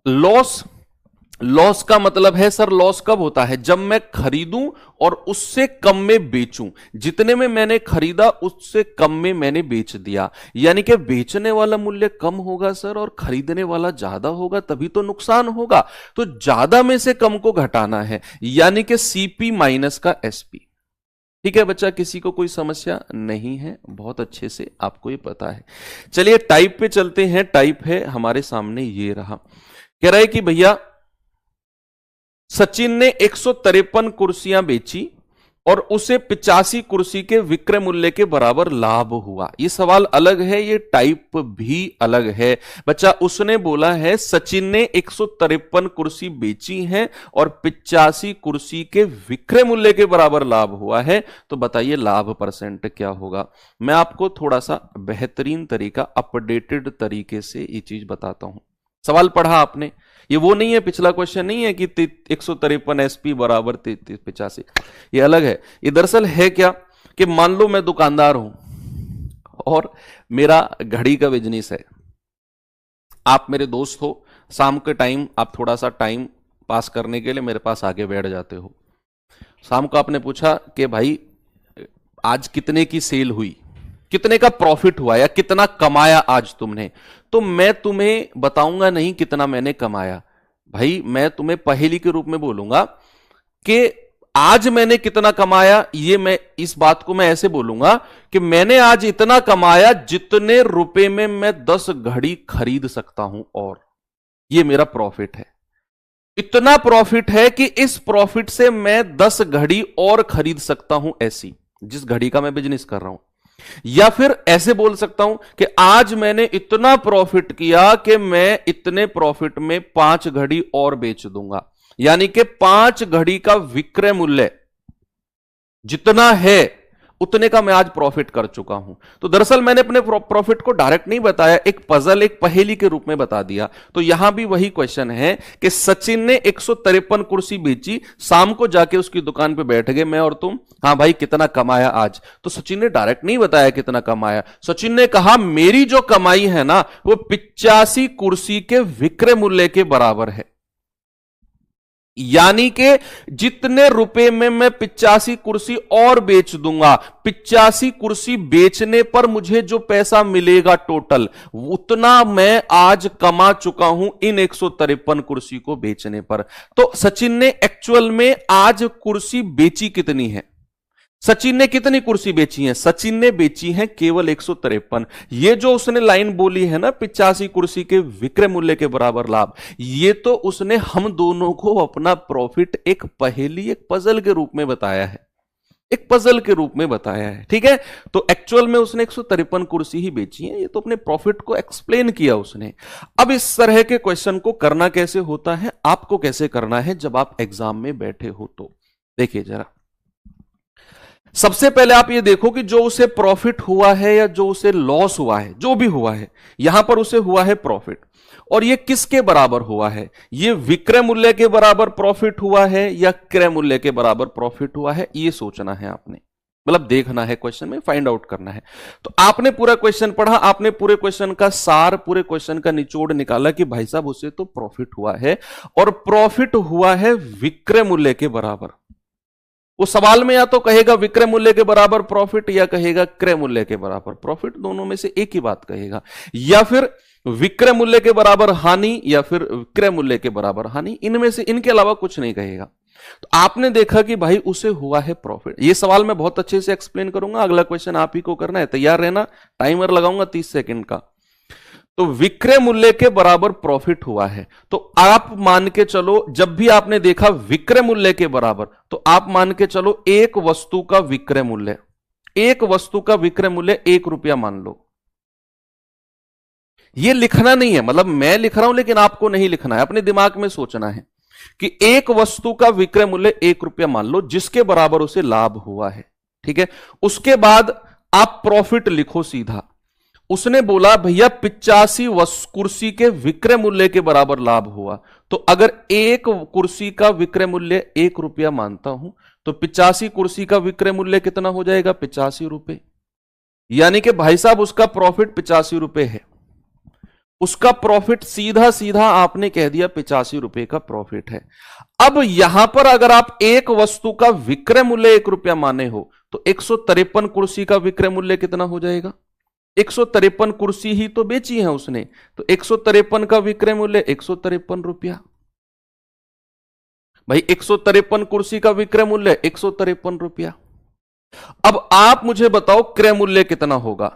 S1: Loss, loss का मतलब है सर, लॉस कब होता है? जब मैं खरीदूं और उससे कम में बेचूं। जितने में मैंने खरीदा उससे कम में मैंने बेच दिया, यानी कि बेचने वाला मूल्य कम होगा सर और खरीदने वाला ज्यादा होगा, तभी तो नुकसान होगा। तो ज्यादा में से कम को घटाना है, यानी कि सीपी माइनस का एसपी। ठीक है बच्चा, किसी को कोई समस्या नहीं है? बहुत अच्छे से आपको ये पता है। चलिए टाइप पे चलते हैं। टाइप है हमारे सामने, ये रहा। कह रहा है कि भैया सचिन ने 153 कुर्सियां बेची और उसे 85 कुर्सी के विक्रय मूल्य के बराबर लाभ हुआ। ये सवाल अलग है, ये टाइप भी अलग है। बच्चा उसने बोला है सचिन ने 153 कुर्सी बेची हैं और 85 कुर्सी के विक्रय मूल्य के बराबर लाभ हुआ है। तो बताइए लाभ परसेंट क्या होगा। मैं आपको थोड़ा सा बेहतरीन तरीका, अपडेटेड तरीके से ये चीज बताता हूं। सवाल पढ़ा आपने? ये वो नहीं है, पिछला क्वेश्चन नहीं है कि 153 एसपी बराबर 85। ये अलग है। ये दरअसल है क्या कि मान लो मैं दुकानदार हूं और मेरा घड़ी का बिजनेस है। आप मेरे दोस्त हो, शाम के टाइम आप थोड़ा सा टाइम पास करने के लिए मेरे पास आगे बैठ जाते हो। शाम को आपने पूछा कि भाई आज कितने की सेल हुई, कितने का प्रॉफिट हुआ या कितना कमाया आज तुमने। तो मैं तुम्हें बताऊंगा नहीं कितना मैंने कमाया, भाई मैं तुम्हें पहेली के रूप में बोलूंगा कि आज मैंने कितना कमाया। ये मैं इस बात को मैं ऐसे बोलूंगा कि मैंने आज इतना कमाया जितने रुपए में मैं 10 घड़ी खरीद सकता हूं, और ये मेरा प्रॉफिट है। इतना प्रॉफिट है कि इस प्रॉफिट से मैं 10 घड़ी और खरीद सकता हूं, ऐसी जिस घड़ी का मैं बिजनेस कर रहा हूं। या फिर ऐसे बोल सकता हूं कि आज मैंने इतना प्रॉफिट किया कि मैं इतने प्रॉफिट में 5 घड़ी और बेच दूंगा, यानी कि 5 घड़ी का विक्रय मूल्य जितना है उतने का मैं आज प्रॉफिट कर चुका हूं। तो दरअसल मैंने अपने प्रॉफिट को डायरेक्ट नहीं बताया, एक पजल, एक पहेली के रूप में बता दिया। तो यहां भी वही क्वेश्चन है कि सचिन ने 153 कुर्सी बेची, शाम को जाके उसकी दुकान पे बैठ गए मैं और तुम, हाँ भाई कितना कमाया आज? तो सचिन ने डायरेक्ट नहीं बताया कितना कमाया। सचिन ने कहा मेरी जो कमाई है ना वो 85 कुर्सी के विक्रय मूल्य के बराबर है। यानी कि जितने रुपए में मैं 85 कुर्सी और बेच दूंगा, 85 कुर्सी बेचने पर मुझे जो पैसा मिलेगा टोटल, उतना मैं आज कमा चुका हूं इन 153 कुर्सी को बेचने पर। तो सचिन ने एक्चुअल में आज कुर्सी बेची कितनी है? सचिन ने कितनी कुर्सी बेची है? सचिन ने बेची है केवल 153। ये जो उसने लाइन बोली है ना 85 कुर्सी के विक्रय मूल्य के बराबर लाभ, ये तो उसने हम दोनों को अपना प्रॉफिट एक पहेली, एक पजल के रूप में बताया है, एक पजल के रूप में बताया है। ठीक है, तो एक्चुअल में उसने 153 कुर्सी ही बेची है, ये तो अपने प्रॉफिट को एक्सप्लेन किया उसने। अब इस तरह के क्वेश्चन को करना कैसे होता है, आपको कैसे करना है जब आप एग्जाम में बैठे हो, तो देखिए जरा। सबसे पहले आप ये देखो कि जो उसे प्रॉफिट हुआ है या जो उसे लॉस हुआ है, जो भी हुआ है, यहां पर उसे हुआ है प्रॉफिट, और ये किसके बराबर हुआ है? ये विक्रय मूल्य के बराबर प्रॉफिट हुआ है या क्रय मूल्य के बराबर प्रॉफिट हुआ है? ये सोचना है आपने, मतलब देखना है क्वेश्चन में, फाइंड आउट करना है। तो आपने पूरा क्वेश्चन पढ़ा, आपने पूरे क्वेश्चन का सार, पूरे क्वेश्चन का निचोड़ निकाला कि भाई साहब उसे तो प्रॉफिट हुआ है, और प्रॉफिट हुआ है विक्रय मूल्य के बराबर। वो सवाल में या तो कहेगा विक्रय मूल्य के बराबर प्रॉफिट या कहेगा क्रय मूल्य के बराबर प्रॉफिट, दोनों में से एक ही बात कहेगा, या फिर विक्रय मूल्य के बराबर हानि या फिर क्रय मूल्य के बराबर हानि, इनमें से, इनके अलावा कुछ नहीं कहेगा। तो आपने देखा कि भाई उसे हुआ है प्रॉफिट। ये सवाल मैं बहुत अच्छे से एक्सप्लेन करूंगा, अगला क्वेश्चन आप ही को करना है, तैयार रहना, टाइमर लगाऊंगा 30 सेकंड का। तो विक्रय मूल्य के बराबर प्रॉफिट हुआ है, तो आप मान के चलो, जब भी आपने देखा विक्रय मूल्य के बराबर, तो आप मान के चलो एक वस्तु का विक्रय मूल्य, एक वस्तु का विक्रय मूल्य 1 रुपया मान लो। ये लिखना नहीं है, मतलब मैं लिख रहा हूं लेकिन आपको नहीं लिखना है, अपने दिमाग में सोचना है कि एक वस्तु का विक्रय मूल्य 1 रुपया मान लो, जिसके बराबर उसे लाभ हुआ है। ठीक है, उसके बाद आप प्रॉफिट लिखो सीधा। उसने बोला भैया 85 कुर्सी के विक्रय मूल्य के बराबर लाभ हुआ, तो अगर एक कुर्सी का विक्रय मूल्य 1 रुपया मानता हूं तो 85 कुर्सी का विक्रय मूल्य कितना हो जाएगा? 85 रुपए। यानी कि भाई साहब उसका प्रॉफिट 85 रुपए है। उसका प्रॉफिट सीधा सीधा आपने कह दिया 85 रुपए का प्रॉफिट है। अब यहां पर अगर आप एक वस्तु का विक्रय मूल्य 1 रुपया माने हो तो 153 कुर्सी का विक्रय मूल्य कितना हो जाएगा? 153 कुर्सी ही तो बेची है उसने, तो 153 का विक्रय मूल्य 153 रुपया। भाई 153 कुर्सी का विक्रय मूल्य 153 रुपया। अब आप मुझे बताओ क्रय मूल्य कितना होगा?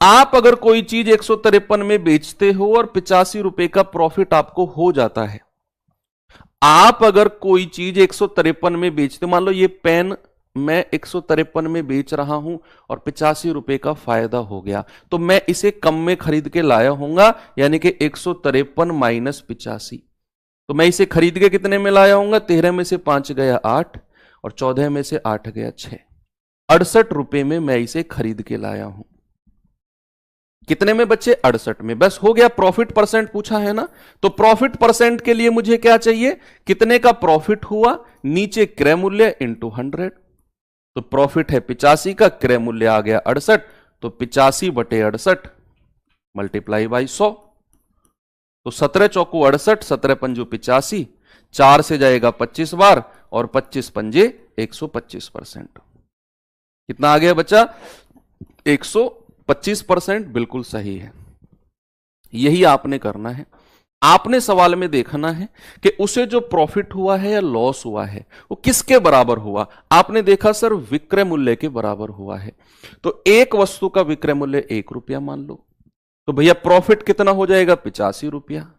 S1: आप अगर कोई चीज 153 में बेचते हो और 85 रुपए का प्रॉफिट आपको हो जाता है, आप अगर कोई चीज 153 में बेचते, मान लो ये पेन मैं 153 में बेच रहा हूं और 85 रुपए का फायदा हो गया, तो मैं इसे कम में खरीद के लाया होऊंगा, यानी कि 153 माइनस 85, तो मैं इसे खरीद के कितने में लाया होऊंगा? 13 में से 5 गया 8 और 14 में से 8 गया 6, 68 रुपए में मैं इसे खरीद के लाया हूं। कितने में बच्चे? 68 में। बस हो गया। प्रॉफिट परसेंट पूछा है ना, तो प्रॉफिट परसेंट के लिए मुझे क्या चाहिए? कितने का प्रॉफिट हुआ, नीचे क्रय मूल्य इंटू 100। तो प्रॉफिट है 85 का, क्रय मूल्य आ गया 68, तो 85 बटे 68 मल्टीप्लाई बाई 100, तो 17 चौको 68, 17 पंजू 85, 4 से जाएगा 25 बार और 25 पंजे 125%। कितना आ गया बच्चा? 125%। बिल्कुल सही है, यही आपने करना है। आपने सवाल में देखना है कि उसे जो प्रॉफिट हुआ है या लॉस हुआ है वो किसके बराबर हुआ। आपने देखा सर विक्रय मूल्य के बराबर हुआ है, तो एक वस्तु का विक्रय मूल्य 1 रुपया मान लो, तो भैया प्रॉफिट कितना हो जाएगा? 85 रुपया।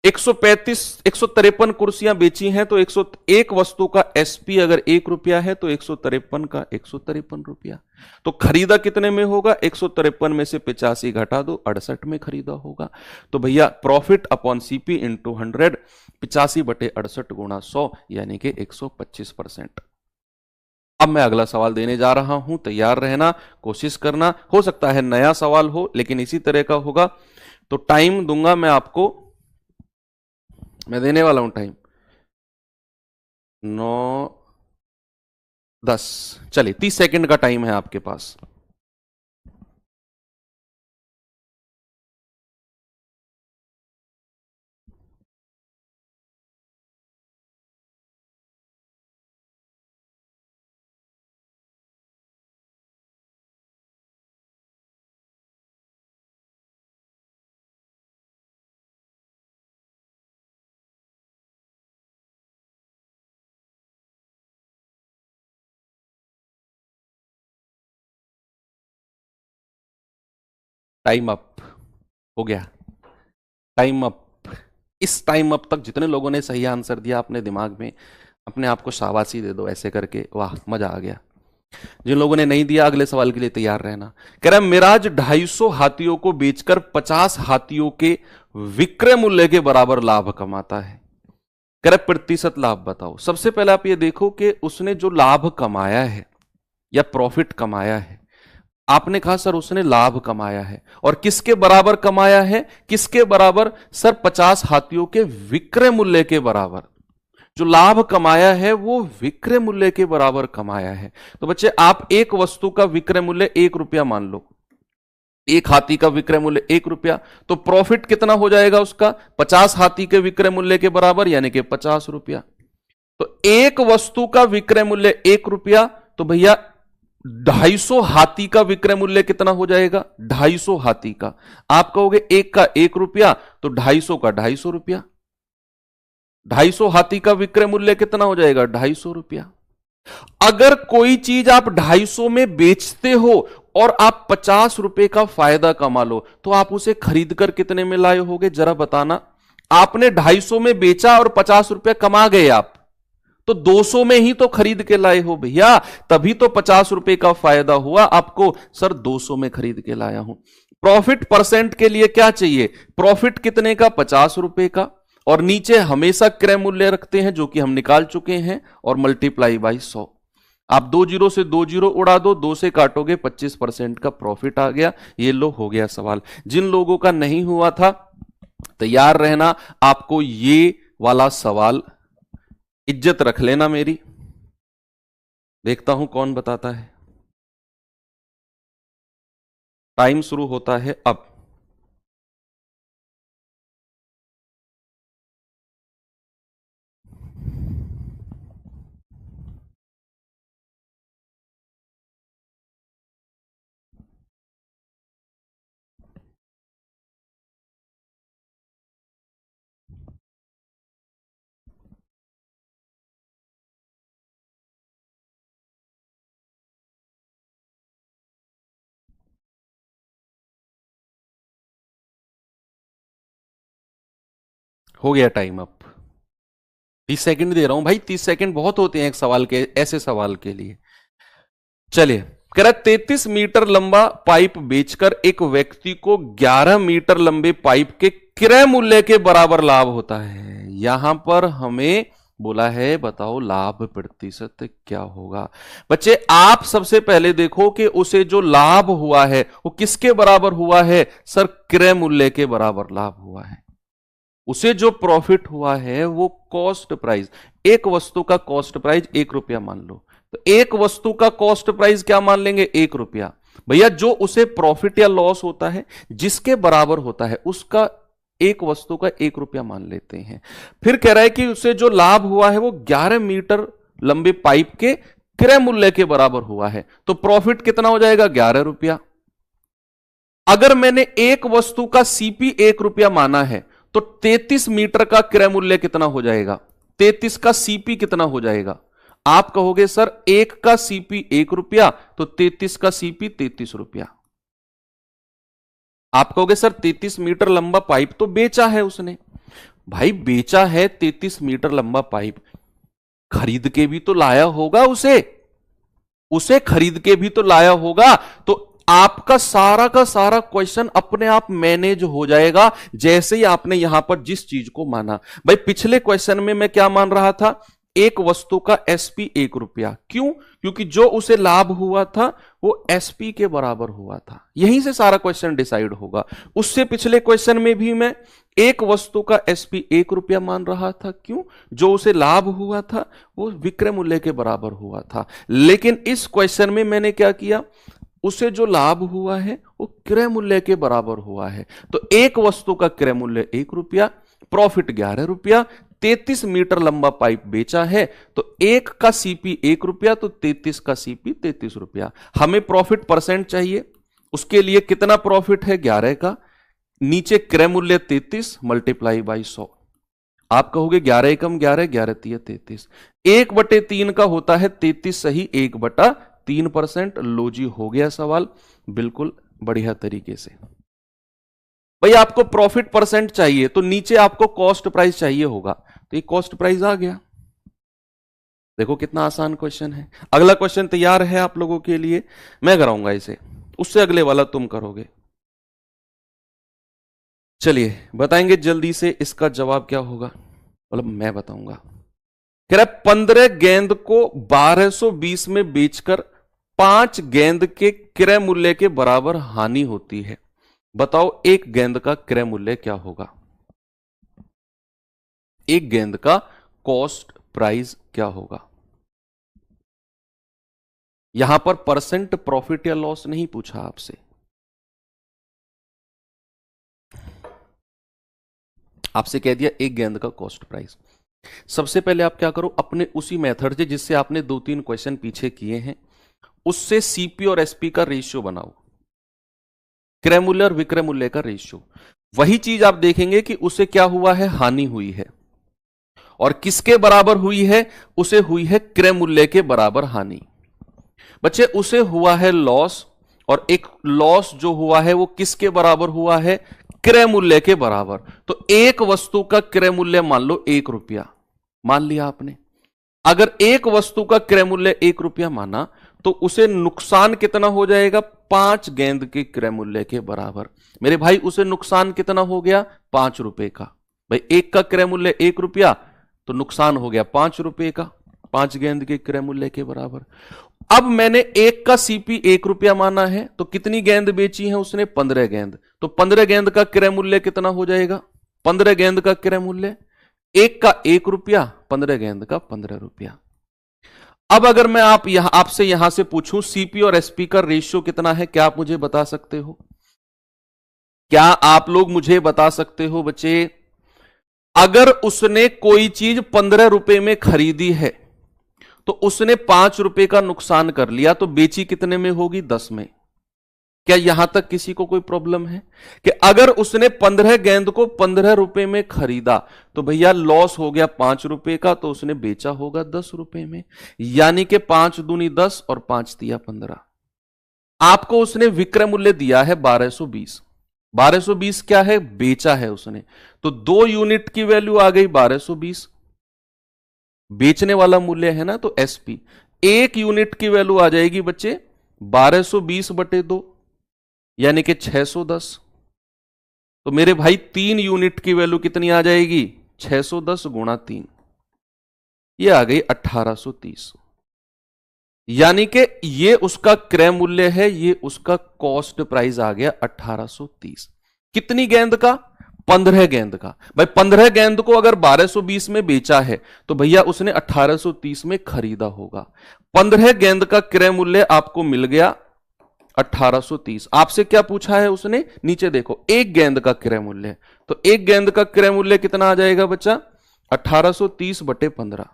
S1: 153 कुर्सियां बेची हैं, तो 101 वस्तु का एसपी अगर 1 रुपया है तो 153 का 153 रुपया। तो खरीदा कितने में होगा? 153 में से 85 घटा दो, 68 में खरीदा होगा। तो भैया प्रॉफिट अपॉन सीपी इंटू 100, 85 बटे 68 गुणा 100, यानी कि 125%। अब मैं अगला सवाल देने जा रहा हूं, तैयार रहना, कोशिश करना। हो सकता है नया सवाल हो लेकिन इसी तरह का होगा। तो टाइम दूंगा मैं आपको, मैं देने वाला हूं टाइम 9:10। चलिए 30 सेकंड का टाइम है आपके पास। टाइम अप हो गया, टाइम अप। इस टाइम अप तक जितने लोगों ने सही आंसर दिया अपने दिमाग में अपने आप को शाबाशी दे दो ऐसे करके, वाह मजा आ गया। जिन लोगों ने नहीं दिया अगले सवाल के लिए तैयार रहना। कह रहा है मिराज 250 हाथियों को बेचकर 50 हाथियों के विक्रय मूल्य के बराबर लाभ कमाता है। कह रहा है प्रतिशत लाभ बताओ। सबसे पहले आप ये देखो कि उसने जो लाभ कमाया है या प्रॉफिट कमाया है, आपने कहा सर उसने लाभ कमाया है, और किसके बराबर कमाया है? किसके बराबर सर? 50 हाथियों के विक्रय मूल्य के बराबर। जो लाभ कमाया है वो विक्रय मूल्य के बराबर कमाया है। तो बच्चे आप एक वस्तु का विक्रय मूल्य 1 रुपया मान लो, एक हाथी का विक्रय मूल्य 1 रुपया, तो प्रॉफिट कितना हो जाएगा उसका? 50 हाथी के विक्रय मूल्य के बराबर, यानी कि 50 रुपया। तो एक वस्तु का विक्रय मूल्य 1 रुपया, तो भैया 250 हाथी का विक्रय मूल्य कितना हो जाएगा? 250 हाथी का। आप कहोगे एक का 1 रुपया, तो 250 का 250 रुपया। 250 हाथी का विक्रय मूल्य कितना हो जाएगा? 250 रुपया। अगर कोई चीज आप 250 में बेचते हो और आप 50 रुपए का फायदा कमा लो, तो आप उसे खरीद कर कितने में लाए होगे जरा बताना। आपने 250 में बेचा और 50 रुपए कमा गए आप, तो 200 में ही तो खरीद के लाए हो भैया, तभी तो 50 रुपए का फायदा हुआ आपको। सर 200 में खरीद के लाया हूं। प्रॉफिट परसेंट के लिए क्या चाहिए? प्रॉफिट कितने का? 50 रुपए का, और नीचे हमेशा क्रय मूल्य रखते हैं जो कि हम निकाल चुके हैं, और मल्टीप्लाई बाई 100। आप 2 जीरो से 2 जीरो उड़ा दो, 2 से काटोगे 25% का प्रॉफिट आ गया। ये लो हो गया सवाल। जिन लोगों का नहीं हुआ था तैयार रहना, आपको ये वाला सवाल इज्जत रख लेना मेरी। देखता हूं कौन बताता है। टाइम शुरू होता है अब। हो गया टाइम अप। 30 सेकंड दे रहा हूं भाई, 30 सेकंड बहुत होते हैं एक सवाल के, ऐसे सवाल के लिए। चलिए, कह रहा 33 मीटर लंबा पाइप बेचकर एक व्यक्ति को 11 मीटर लंबे पाइप के क्रय मूल्य के बराबर लाभ होता है। यहां पर हमें बोला है बताओ लाभ प्रतिशत क्या होगा। बच्चे आप सबसे पहले देखो कि उसे जो लाभ हुआ है वो किसके बराबर हुआ है? सर क्रय मूल्य के बराबर लाभ हुआ है। उसे जो प्रॉफिट हुआ है वो कॉस्ट प्राइस, एक वस्तु का कॉस्ट प्राइस 1 रुपया मान लो, तो एक वस्तु का कॉस्ट प्राइस क्या मान लेंगे? 1 रुपया। भैया जो उसे प्रॉफिट या लॉस होता है जिसके बराबर होता है उसका एक वस्तु का 1 रुपया मान लेते हैं। फिर कह रहा है कि उसे जो लाभ हुआ है वो 11 मीटर लंबे पाइप के क्रय मूल्य के बराबर हुआ है, तो प्रॉफिट कितना हो जाएगा? 11 रुपया। अगर मैंने एक वस्तु का सीपी 1 रुपया माना है तो 33 मीटर का क्रय मूल्य कितना हो जाएगा? 33 का सीपी कितना हो जाएगा? आप कहोगे सर एक का सीपी 1 रुपया, तो 33 का सीपी 33 रुपया। आप कहोगे सर 33 मीटर लंबा पाइप तो बेचा है उसने। भाई बेचा है 33 मीटर लंबा पाइप, खरीद के भी तो लाया होगा उसे खरीद के भी तो लाया होगा। तो आपका सारा का सारा क्वेश्चन अपने आप मैनेज हो जाएगा जैसे ही आपने यहां पर जिस चीज को माना। भाई पिछले क्वेश्चन में मैं क्या मान रहा था? एक वस्तु का एसपी 1 रुपया। क्यों? क्योंकि जो उसे लाभ हुआ था वो एसपी के बराबर हुआ था। यहीं से सारा क्वेश्चन डिसाइड होगा। उससे पिछले क्वेश्चन में भी मैं एक वस्तु का एसपी 1 रुपया मान रहा था। क्यों? जो उसे लाभ हुआ था वो विक्रय मूल्य के बराबर हुआ था। लेकिन इस क्वेश्चन में मैंने क्या किया, उसे जो लाभ हुआ है वो क्रय मूल्य के बराबर हुआ है। तो एक वस्तु का क्रय मूल्य 1 रुपया, प्रॉफिट 11 रुपया, 33 मीटर लंबा पाइप बेचा है, तो एक का सीपी 1 रुपया, तो 33 का सीपी 33 रुपया। हमें प्रॉफिट परसेंट चाहिए, उसके लिए कितना प्रॉफिट है 11 का, नीचे क्रय मूल्य 33 मल्टीप्लाई बाई 100। आप कहोगे 11 एकम 11, 11 तिया 33, 1/3 का होता है 33 सही 1/3%। लो जी, हो गया सवाल बिल्कुल बढ़िया तरीके से। भाई आपको प्रॉफिट परसेंट चाहिए तो नीचे आपको कॉस्ट प्राइस चाहिए होगा, तो ये कॉस्ट प्राइस आ गया। देखो कितना आसान क्वेश्चन है। अगला क्वेश्चन तैयार है आप लोगों के लिए, मैं कराऊंगा इसे, उससे अगले वाला तुम करोगे। चलिए बताएंगे जल्दी से इसका जवाब क्या होगा, मतलब मैं बताऊंगा। कह रहा 15 गेंद को 1220 में बेचकर 5 गेंद के क्रय मूल्य के बराबर हानि होती है। बताओ एक गेंद का क्रय मूल्य क्या होगा, एक गेंद का कॉस्ट प्राइस क्या होगा। यहां पर परसेंट प्रॉफिट या लॉस नहीं पूछा आपसे, आपसे कह दिया एक गेंद का कॉस्ट प्राइस। सबसे पहले आप क्या करो, अपने उसी मेथड से जिससे आपने 2-3 क्वेश्चन पीछे किए हैं, उससे सीपी और एसपी का रेशियो बनाओ, क्रय मूल्य और विक्रय मूल्य का रेशियो। वही चीज आप देखेंगे कि उसे क्या हुआ है, हानि हुई है, और किसके बराबर हुई है, उसे हुई है क्रय मूल्य के बराबर हानि। बच्चे उसे हुआ है लॉस, और एक लॉस जो हुआ है वो किसके बराबर हुआ है, क्रय मूल्य के बराबर। तो एक वस्तु का क्रय मूल्य मान लो 1 रुपया, मान लिया आपने। अगर एक वस्तु का क्रय मूल्य 1 रुपया माना तो उसे नुकसान कितना हो जाएगा, 5 गेंद के क्रय मूल्य के बराबर। मेरे भाई उसे नुकसान कितना हो गया, 5 रुपए का। भाई एक का क्रय मूल्य 1 रुपया, तो नुकसान हो गया 5 रुपए का, 5 गेंद के क्रय मूल्य के बराबर। अब मैंने एक का सीपी 1 रुपया माना है, तो कितनी गेंद बेची है उसने, 15 गेंद। तो 15 गेंद का क्रय मूल्य कितना हो जाएगा, 15 गेंद का क्रय मूल्य, एक का 1 रुपया, 15 गेंद का 15 रुपया। अब अगर मैं आपसे यहां से पूछूं सीपी और एसपी का रेशियो कितना है, क्या आप मुझे बता सकते हो, क्या आप लोग मुझे बता सकते हो बच्चे। अगर उसने कोई चीज 15 रुपए में खरीदी है तो उसने 5 रुपए का नुकसान कर लिया, तो बेची कितने में होगी, 10 में। क्या यहां तक किसी को कोई प्रॉब्लम है कि अगर उसने 15 गेंद को 15 रुपए में खरीदा तो भैया लॉस हो गया 5 रुपए का, तो उसने बेचा होगा 10 रुपए में। यानी कि 5 दूनी 10 और 5 तिया 15। आपको उसने विक्रय मूल्य दिया है 1220, 1220 क्या है, बेचा है उसने, तो 2 यूनिट की वैल्यू आ गई 1220, बेचने वाला मूल्य है ना, तो एसपी। 1 यूनिट की वैल्यू आ जाएगी बच्चे 1220/2, यानी कि 610। तो मेरे भाई 3 यूनिट की वैल्यू कितनी आ जाएगी, 610 गुणा 3, ये आ गई 1830। यानी कि ये उसका क्रय मूल्य है, ये उसका कॉस्ट प्राइस आ गया 1830। कितनी गेंद का, 15 गेंद का। भाई 15 गेंद को अगर 1220 में बेचा है तो भैया उसने 1830 में खरीदा होगा। 15 गेंद का क्रय मूल्य आपको मिल गया 1830। आपसे क्या पूछा है उसने, नीचे देखो, एक गेंद का क्रय मूल्य, तो एक गेंद का क्रय मूल्य कितना आ जाएगा बच्चा, 1830/15।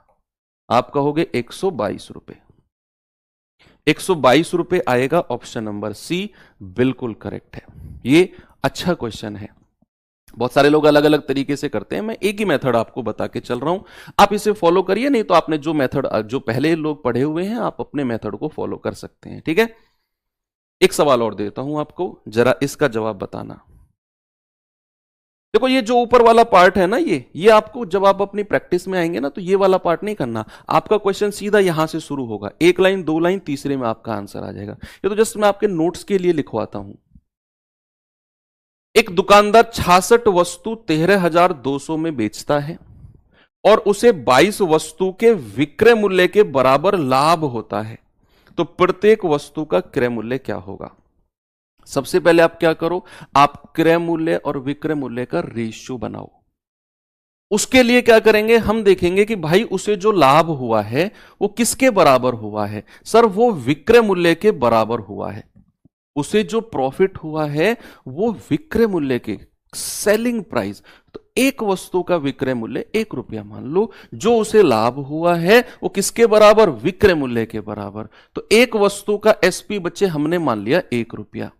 S1: आप कहोगे 122 रुपए, 122 रुपए आएगा। ऑप्शन नंबर सी बिल्कुल करेक्ट है। ये अच्छा क्वेश्चन है। बहुत सारे लोग अलग अलग तरीके से करते हैं, मैं एक ही मेथड आपको बता के चल रहा हूं, आप इसे फॉलो करिए, नहीं तो आपने जो मेथड जो पहले लोग पढ़े हुए हैं आप अपने मेथड को फॉलो कर सकते हैं। ठीक है, एक सवाल और देता हूं आपको, जरा इसका जवाब बताना। देखो ये जो ऊपर वाला पार्ट है ना, ये आपको जब आप अपनी प्रैक्टिस में आएंगे ना तो ये वाला पार्ट नहीं करना। आपका क्वेश्चन सीधा यहां से शुरू होगा, 1 लाइन 2 लाइन, तीसरे में आपका आंसर आ जाएगा। ये तो जस्ट मैं आपके नोट्स के लिए लिखवाता हूं। एक दुकानदार 66 वस्तु 13,200 में बेचता है, और उसे 22 वस्तु के विक्रय मूल्य के बराबर लाभ होता है, तो प्रत्येक वस्तु का क्रय मूल्य क्या होगा? सबसे पहले आप क्या करो, आप क्रय मूल्य और विक्रय मूल्य का रेशियो बनाओ। उसके लिए क्या करेंगे, हम देखेंगे कि भाई उसे जो लाभ हुआ है वो किसके बराबर हुआ है? सर वो विक्रय मूल्य के बराबर हुआ है। उसे जो प्रॉफिट हुआ है वो विक्रय मूल्य के, सेलिंग प्राइस। तो एक वस्तु का विक्रय मूल्य 1 रुपया मान लो, जो उसे लाभ हुआ है वो किसके बराबर? विक्रय मूल्य के बराबर। तो एक वस्तु का एसपी बच्चे हमने मान लिया 1 रुपया,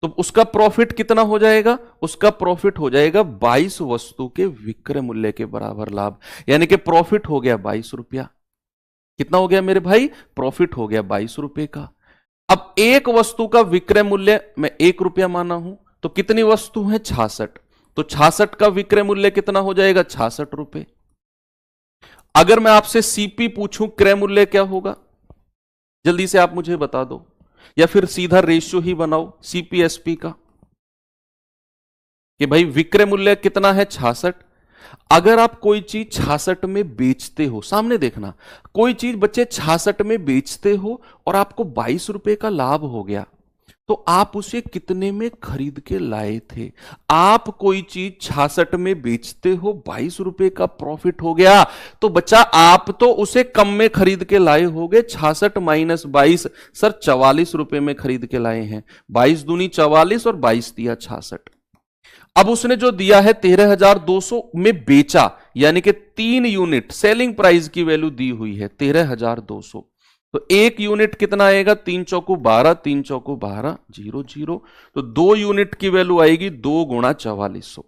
S1: तो उसका प्रॉफिट कितना हो जाएगा? उसका प्रॉफिट हो जाएगा 22 वस्तु के विक्रय मूल्य के बराबर लाभ, यानी कि प्रॉफिट हो गया 22 रुपया। कितना हो गया मेरे भाई? प्रॉफिट हो गया 22 रुपए का। अब एक वस्तु का विक्रय मूल्य मैं 1 रुपया माना हूं, तो कितनी वस्तु है? 66। तो 66 का विक्रय मूल्य कितना हो जाएगा? 66 रुपए। अगर मैं आपसे सीपी पूछूं क्रय मूल्य क्या होगा, जल्दी से आप मुझे बता दो, या फिर सीधा रेशियो ही बनाओ सीपीएसपी का कि भाई विक्रय मूल्य कितना है? 66। अगर आप कोई चीज 66 में बेचते हो, सामने देखना, कोई चीज बच्चे 66 में बेचते हो और आपको 22 रुपए का लाभ हो गया, तो आप उसे कितने में खरीद के लाए थे? आप कोई चीज 66 में बेचते हो, 22 रुपए का प्रॉफिट हो गया, तो बच्चा आप तो उसे कम में खरीद के लाए होगे। 66 माइनस 22 सर 44 रुपए में खरीद के लाए हैं। 22 दूनी 44 और 22 दिया 66। अब उसने जो दिया है 13,200 में बेचा, यानी कि 3 यूनिट सेलिंग प्राइस की वैल्यू दी हुई है 13,200। तो एक यूनिट कितना आएगा? 3 चौकू 12, 3 चौकू 12, 0 0। तो 2 यूनिट की वैल्यू आएगी 2 गुणा 4400,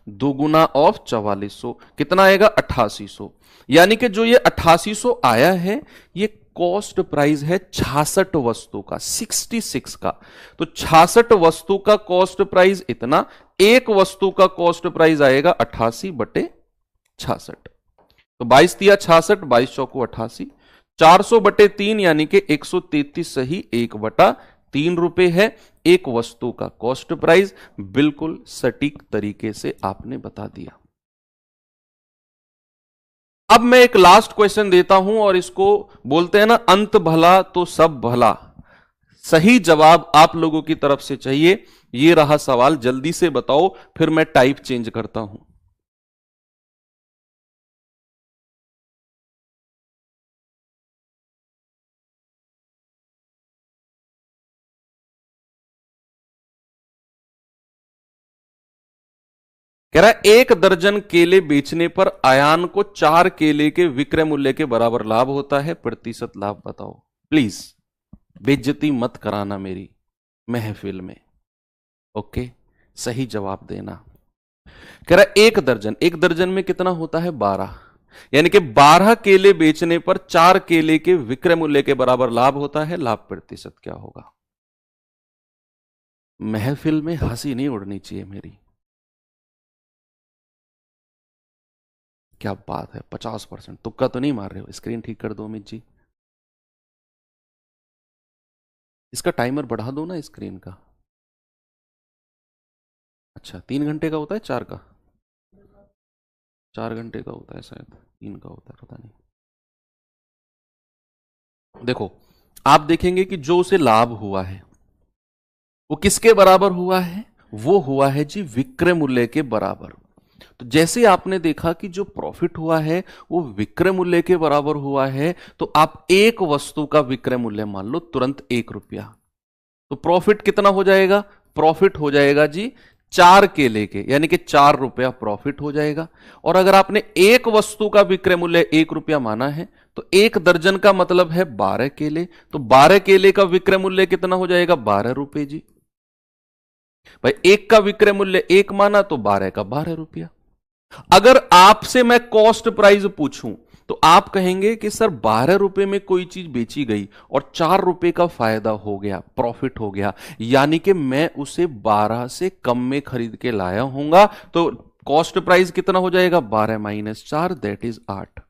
S1: 2 गुना ऑफ 4400 कितना आएगा? 8800। यानी कि जो ये 8800 आया है ये कॉस्ट प्राइस है 66 वस्तु का, 66 का। तो 66 वस्तु का कॉस्ट प्राइस इतना, एक वस्तु का कॉस्ट प्राइस आएगा 88 बटे 66। तो 22 दिया 66, 22 चौको 88, 400 बटे 3 यानी कि 133 सही 1/3 रुपए है एक वस्तु का कॉस्ट प्राइस। बिल्कुल सटीक तरीके से आपने बता दिया। अब मैं एक लास्ट क्वेश्चन देता हूं और इसको बोलते हैं ना, अंत भला तो सब भला। सही जवाब आप लोगों की तरफ से चाहिए। ये रहा सवाल, जल्दी से बताओ, फिर मैं टाइप चेंज करता हूं। कह रहा है 1 दर्जन केले बेचने पर आयान को 4 केले के विक्रय मूल्य के बराबर लाभ होता है, प्रतिशत लाभ बताओ। प्लीज बेइज्जती मत कराना मेरी महफिल में। ओके, सही जवाब देना। कह रहा है 1 दर्जन, 1 दर्जन में कितना होता है? 12, यानी कि 12 केले बेचने पर 4 केले के विक्रय मूल्य के बराबर लाभ होता है। लाभ प्रतिशत क्या होगा? महफिल में हंसी नहीं उड़नी चाहिए मेरी। क्या बात है, 50%। तुक्का तो नहीं मार रहे हो? स्क्रीन ठीक कर दो अमित जी। इसका टाइमर बढ़ा दो ना स्क्रीन का। अच्छा, 3 घंटे का होता है? 4 का? 4 घंटे का होता है शायद, 3 का होता है, पता नहीं। देखो, आप देखेंगे कि जो उसे लाभ हुआ है वो किसके बराबर हुआ है? वो हुआ है जी विक्रय मूल्य के बराबर। तो जैसे आपने देखा कि जो प्रॉफिट हुआ है वो विक्रय मूल्य के बराबर हुआ है, तो आप एक वस्तु का विक्रय मूल्य मान लो तुरंत 1 रुपया, तो प्रॉफिट कितना हो जाएगा? प्रॉफिट हो जाएगा जी 4 केले के, यानी कि 4 रुपया प्रॉफिट हो जाएगा। और अगर आपने एक वस्तु का विक्रय मूल्य 1 रुपया माना है, तो 1 दर्जन का मतलब है 12 केले, तो 12 केले का विक्रय मूल्य कितना हो जाएगा? 12 रुपए जी। भाई एक का विक्रय मूल्य 1 माना तो 12 का 12 रुपया। अगर आपसे मैं कॉस्ट प्राइस पूछूं तो आप कहेंगे कि सर 12 रुपए में कोई चीज बेची गई और 4 रुपए का फायदा हो गया, प्रॉफिट हो गया, यानी कि मैं उसे 12 से कम में खरीद के लाया हूंगा, तो कॉस्ट प्राइस कितना हो जाएगा? 12 माइनस 4 दैट इज 8।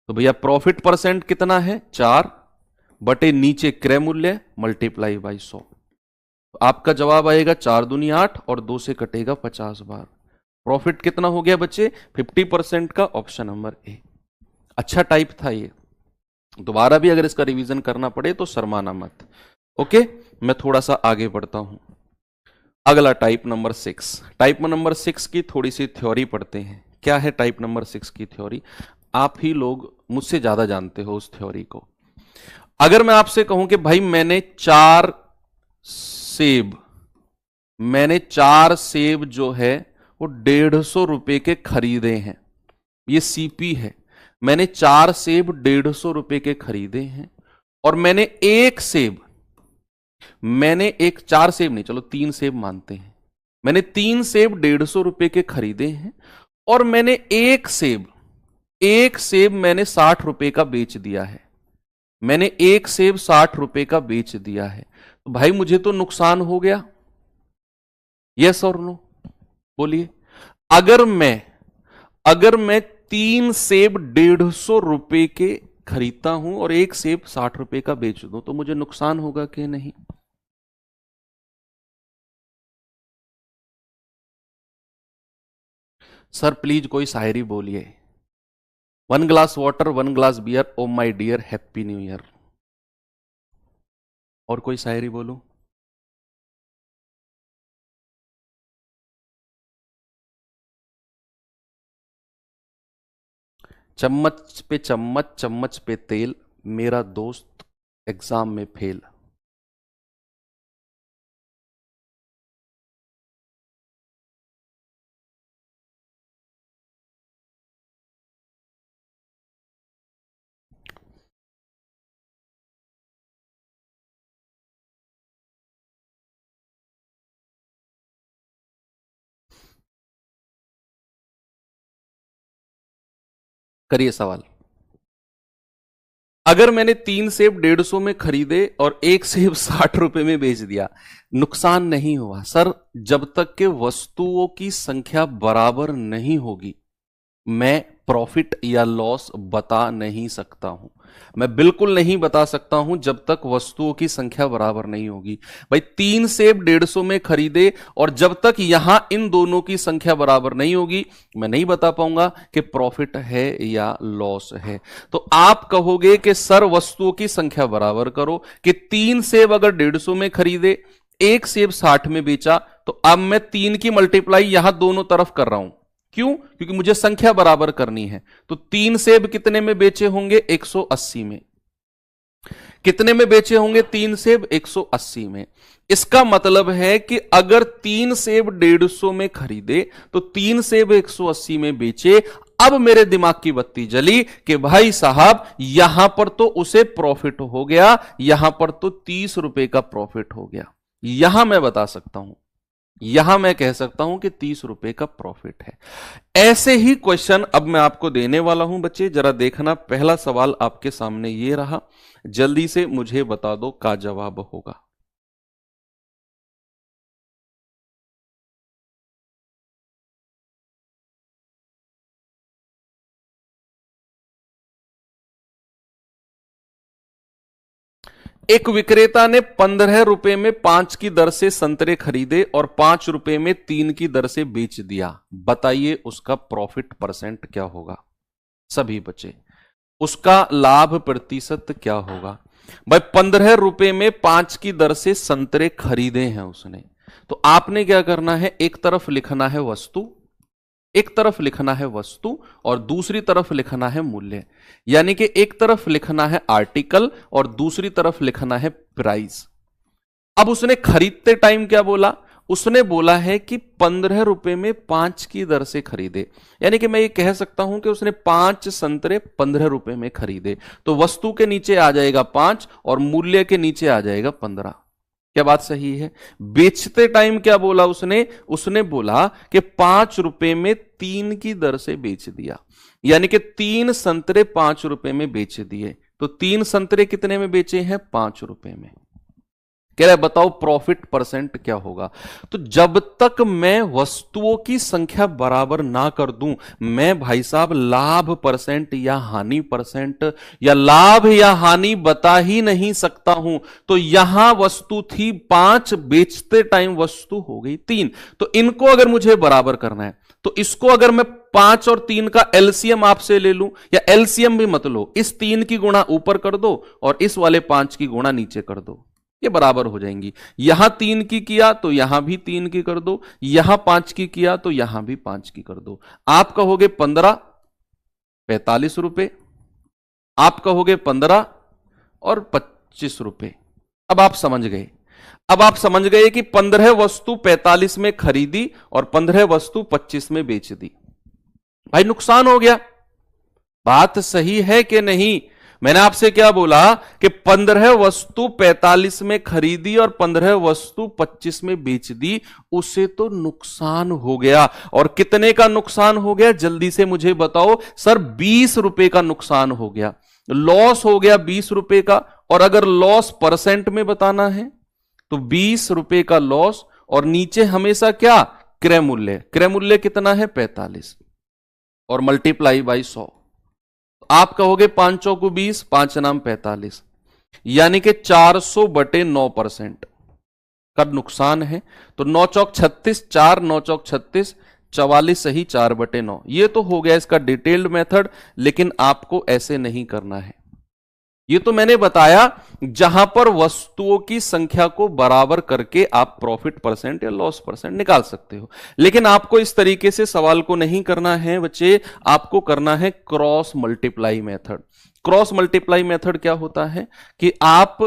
S1: तो भैया प्रॉफिट परसेंट कितना है? 4 बटे नीचे क्रय मूल्य मल्टीप्लाई बाई 100। तो आपका जवाब आएगा 4 दूनी 8 और 2 से कटेगा 50 बार। प्रॉफिट कितना हो गया बच्चे? 50% का ऑप्शन नंबर ए। अच्छा टाइप था ये, दोबारा भी अगर इसका रिवीजन करना पड़े तो शर्माना मत। ओके, मैं थोड़ा सा आगे बढ़ता हूं। अगला टाइप नंबर 6। टाइप नंबर 6 की थोड़ी सी थ्योरी पढ़ते हैं। क्या है टाइप नंबर 6 की थ्योरी? आप ही लोग मुझसे ज्यादा जानते हो उस थ्योरी को। अगर मैं आपसे कहूं कि भाई मैंने चार सेब जो है वो 150 रुपए के खरीदे हैं, ये सीपी है। मैंने 4 सेब 150 रुपए के खरीदे हैं, और मैंने एक सेब, चार सेब नहीं, चलो 3 सेब मानते हैं, मैंने 3 सेब 150 रुपए के खरीदे हैं, और मैंने एक सेब मैंने 60 रुपए का बेच दिया है। मैंने एक सेब 60 रुपए का बेच दिया है, तो भाई मुझे तो नुकसान हो गया। यस और नो बोलिए। अगर मैं 3 सेब 150 रुपए के खरीदता हूं और एक सेब 60 रुपए का बेच दूं, तो मुझे नुकसान होगा कि नहीं? सर प्लीज कोई शायरी बोलिए। 1 glass water 1 glass beer, oh my dear happy new year. और कोई शायरी बोलो। चम्मच पे चम्मच, चम्मच पे तेल, मेरा दोस्त एग्जाम में फेल। करिए सवाल। अगर मैंने 3 सेब 150 में खरीदे और एक सेब 60 रुपए में बेच दिया, नुकसान नहीं हुआ। सर जब तक के वस्तुओं की संख्या बराबर नहीं होगी, मैं प्रॉफिट या लॉस बता नहीं सकता हूं। मैं बिल्कुल नहीं बता सकता हूं जब तक वस्तुओं की संख्या बराबर नहीं होगी। भाई 3 सेब 150 में खरीदे, और जब तक यहां इन दोनों की संख्या बराबर नहीं होगी, मैं नहीं बता पाऊंगा कि प्रॉफिट है या लॉस है। तो आप कहोगे कि सर वस्तुओं की संख्या बराबर करो, कि 3 सेब अगर 150 में खरीदे, एक सेब 60 में बेचा, तो अब मैं 3 की मल्टीप्लाई यहां दोनों तरफ कर रहा हूं। क्यों? क्योंकि मुझे संख्या बराबर करनी है। तो 3 सेब कितने में बेचे होंगे? 180 में। कितने में बेचे होंगे 3 सेब? 180 में। इसका मतलब है कि अगर 3 सेब 150 में खरीदे तो 3 सेब 180 में बेचे। अब मेरे दिमाग की बत्ती जली कि भाई साहब यहां पर तो उसे प्रॉफिट हो गया, यहां पर तो 30 रुपए का प्रॉफिट हो गया। यहां मैं बता सकता हूं, यहां मैं कह सकता हूं कि 30 रुपए का प्रॉफिट है। ऐसे ही क्वेश्चन अब मैं आपको देने वाला हूं बच्चे, जरा देखना। पहला सवाल आपके सामने ये रहा, जल्दी से मुझे बता दो का जवाब होगा। एक विक्रेता ने 15 रुपए में 5 की दर से संतरे खरीदे और 5 रुपए में 3 की दर से बेच दिया। बताइए उसका प्रॉफिट परसेंट क्या होगा? सभी बचे, उसका लाभ प्रतिशत क्या होगा? भाई 15 रुपए में 5 की दर से संतरे खरीदे हैं उसने, तो आपने क्या करना है? एक तरफ लिखना है वस्तु, एक तरफ लिखना है वस्तु और दूसरी तरफ लिखना है मूल्य। यानी कि एक तरफ लिखना है आर्टिकल और दूसरी तरफ लिखना है प्राइस। अब उसने खरीदते टाइम क्या बोला? उसने बोला है कि 15 रुपए में 5 की दर से खरीदे, यानी कि मैं ये कह सकता हूं कि उसने 5 संतरे 15 रुपए में खरीदे। तो वस्तु के नीचे आ जाएगा 5 और मूल्य के नीचे आ जाएगा 15। क्या बात सही है? बेचते टाइम क्या बोला उसने? उसने बोला कि 5 रुपए में 3 की दर से बेच दिया, यानी कि 3 संतरे 5 रुपए में बेच दिए। तो 3 संतरे कितने में बेचे हैं? 5 रुपए में। कह रहा है बताओ प्रॉफिट परसेंट क्या होगा। तो जब तक मैं वस्तुओं की संख्या बराबर ना कर दूं, मैं भाई साहब लाभ परसेंट या हानि परसेंट या लाभ या हानि बता ही नहीं सकता हूं। तो यहां वस्तु थी 5, बेचते टाइम वस्तु हो गई 3। तो इनको अगर मुझे बराबर करना है तो इसको अगर मैं 5 और 3 का एलसीएम आपसे ले लूं, या एलसीएम भी मत लो, इस 3 की गुणा ऊपर कर दो और इस वाले 5 की गुणा नीचे कर दो, ये बराबर हो जाएंगी। यहां 3 की किया तो यहां भी 3 की कर दो, यहां 5 की किया तो यहां भी 5 की कर दो। आप कहोगे 15 45 रुपए, आप कहोगे 15 और 25 रुपए। अब आप समझ गए, अब आप समझ गए कि 15 वस्तु 45 में खरीदी और 15 वस्तु 25 में बेच दी। भाई नुकसान हो गया। बात सही है कि नहीं? मैंने आपसे क्या बोला कि 15 वस्तु 45 में खरीदी और 15 वस्तु 25 में बेच दी, उसे तो नुकसान हो गया। और कितने का नुकसान हो गया जल्दी से मुझे बताओ। सर 20 रुपए का नुकसान हो गया, लॉस हो गया 20 रुपए का। और अगर लॉस परसेंट में बताना है तो 20 रुपए का लॉस, और नीचे हमेशा क्या क्रय मूल्य, क्रय मूल्य कितना है 45 और मल्टीप्लाई बाई 100। आप कहोगे 5 चौको 20, 5 नाम 45, यानी कि 400/9% का नुकसान है। तो 9 चौक 36, 4 9 चौक 36, 44 सही 4/9। ये तो हो गया इसका डिटेल्ड मेथड, लेकिन आपको ऐसे नहीं करना है। ये तो मैंने बताया जहां पर वस्तुओं की संख्या को बराबर करके आप प्रॉफिट परसेंट या लॉस परसेंट निकाल सकते हो। लेकिन आपको इस तरीके से सवाल को नहीं करना है बच्चे, आपको करना है cross multiply method. Cross multiply method क्या होता है कि आप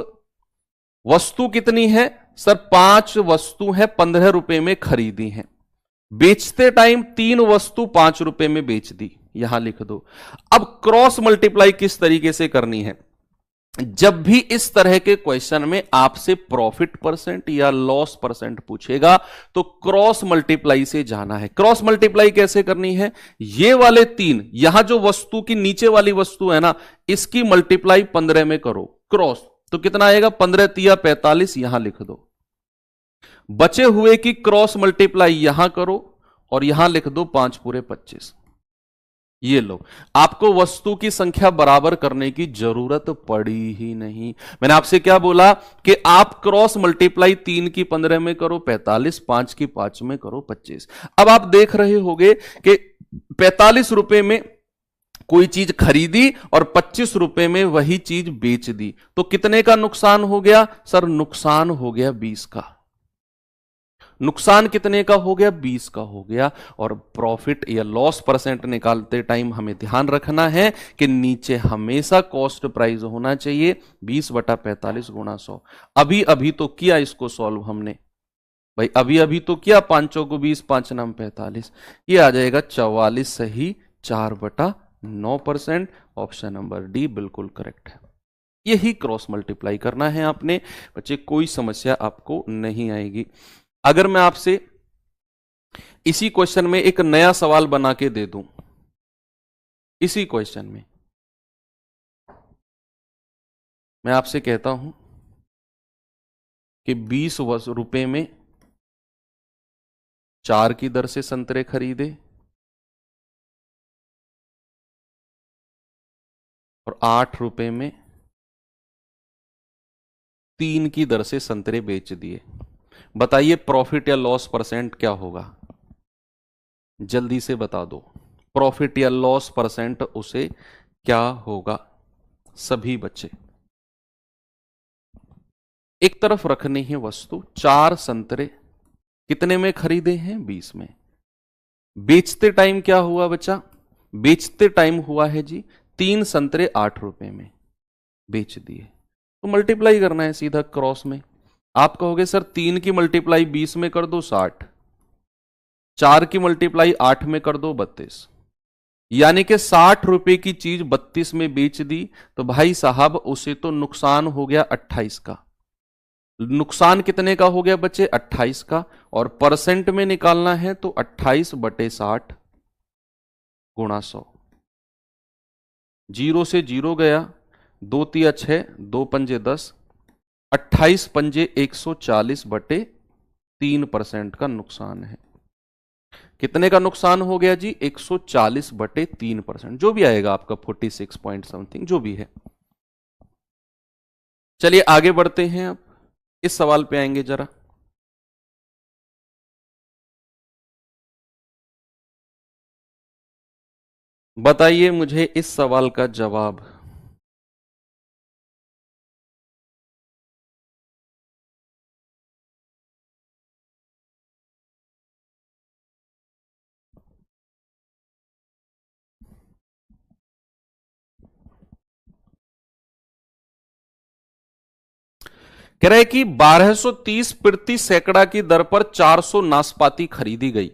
S1: वस्तु कितनी है, सर 5 वस्तु है 15 रुपए में खरीदी है, बेचते टाइम 3 वस्तु 5 रुपए में बेच दी, यहां लिख दो। अब क्रॉस मल्टीप्लाई किस तरीके से करनी है? जब भी इस तरह के क्वेश्चन में आपसे प्रॉफिट परसेंट या लॉस परसेंट पूछेगा तो क्रॉस मल्टीप्लाई से जाना है। क्रॉस मल्टीप्लाई कैसे करनी है? ये वाले 3, यहां जो वस्तु की नीचे वाली वस्तु है ना, इसकी मल्टीप्लाई 15 में करो क्रॉस, तो कितना आएगा 15 तिया 45, यहां लिख दो। बचे हुए की क्रॉस मल्टीप्लाई यहां करो और यहां लिख दो 5 पूरे 25। ये लो, आपको वस्तु की संख्या बराबर करने की जरूरत पड़ी ही नहीं। मैंने आपसे क्या बोला कि आप क्रॉस मल्टीप्लाई 3 की 15 में करो 45, 5 की 5 में करो 25। अब आप देख रहे होंगे कि 45 रुपए में कोई चीज खरीदी और 25 रुपए में वही चीज बेच दी, तो कितने का नुकसान हो गया? सर नुकसान हो गया 20 का। नुकसान कितने का हो गया? 20 का हो गया। और प्रॉफिट या लॉस परसेंट निकालते टाइम हमें ध्यान रखना है कि नीचे हमेशा कॉस्ट प्राइस होना चाहिए 20/45 गुणा 100। अभी अभी तो किया इसको सॉल्व हमने भाई, अभी अभी तो किया, 5 चौको 20, 5 नाम 45, ये आ जाएगा 44 सही 4/9%। ऑप्शन नंबर डी बिल्कुल करेक्ट है। यही क्रॉस मल्टीप्लाई करना है आपने बच्चे, कोई समस्या आपको नहीं आएगी। अगर मैं आपसे इसी क्वेश्चन में एक नया सवाल बना के दे दूं, इसी क्वेश्चन में मैं आपसे कहता हूं कि 20 रुपए में 4 की दर से संतरे खरीदे और 8 रुपए में 3 की दर से संतरे बेच दिए, बताइए प्रॉफिट या लॉस परसेंट क्या होगा? जल्दी से बता दो, प्रॉफिट या लॉस परसेंट उसे क्या होगा? सभी बच्चे एक तरफ रखनी है वस्तु। 4 संतरे कितने में खरीदे हैं? 20 में। बेचते टाइम क्या हुआ बच्चा? बेचते टाइम हुआ है जी 3 संतरे 8 रुपए में बेच दिए, तो मल्टीप्लाई करना है सीधा क्रॉस में। आप कहोगे सर 3 की मल्टीप्लाई 20 में कर दो 60, 4 की मल्टीप्लाई 8 में कर दो 32, यानी कि 60 रुपए की चीज 32 में बेच दी, तो भाई साहब उसे तो नुकसान हो गया 28 का। नुकसान कितने का हो गया बच्चे? 28 का। और परसेंट में निकालना है तो 28/60 गुणा 100। 0 से 0 गया, 2 तिया 6, 2 पंजे 10, 28 पंजे 140/3% का नुकसान है। कितने का नुकसान हो गया जी? 140/3%, जो भी आएगा आपका 46 पॉइंट समथिंग, जो भी है। चलिए आगे बढ़ते हैं, अब इस सवाल पे आएंगे जरा। बताइए मुझे इस सवाल का जवाब। कह रहे कि 1230 प्रति सैकड़ा की दर पर 400 नाशपाती खरीदी गई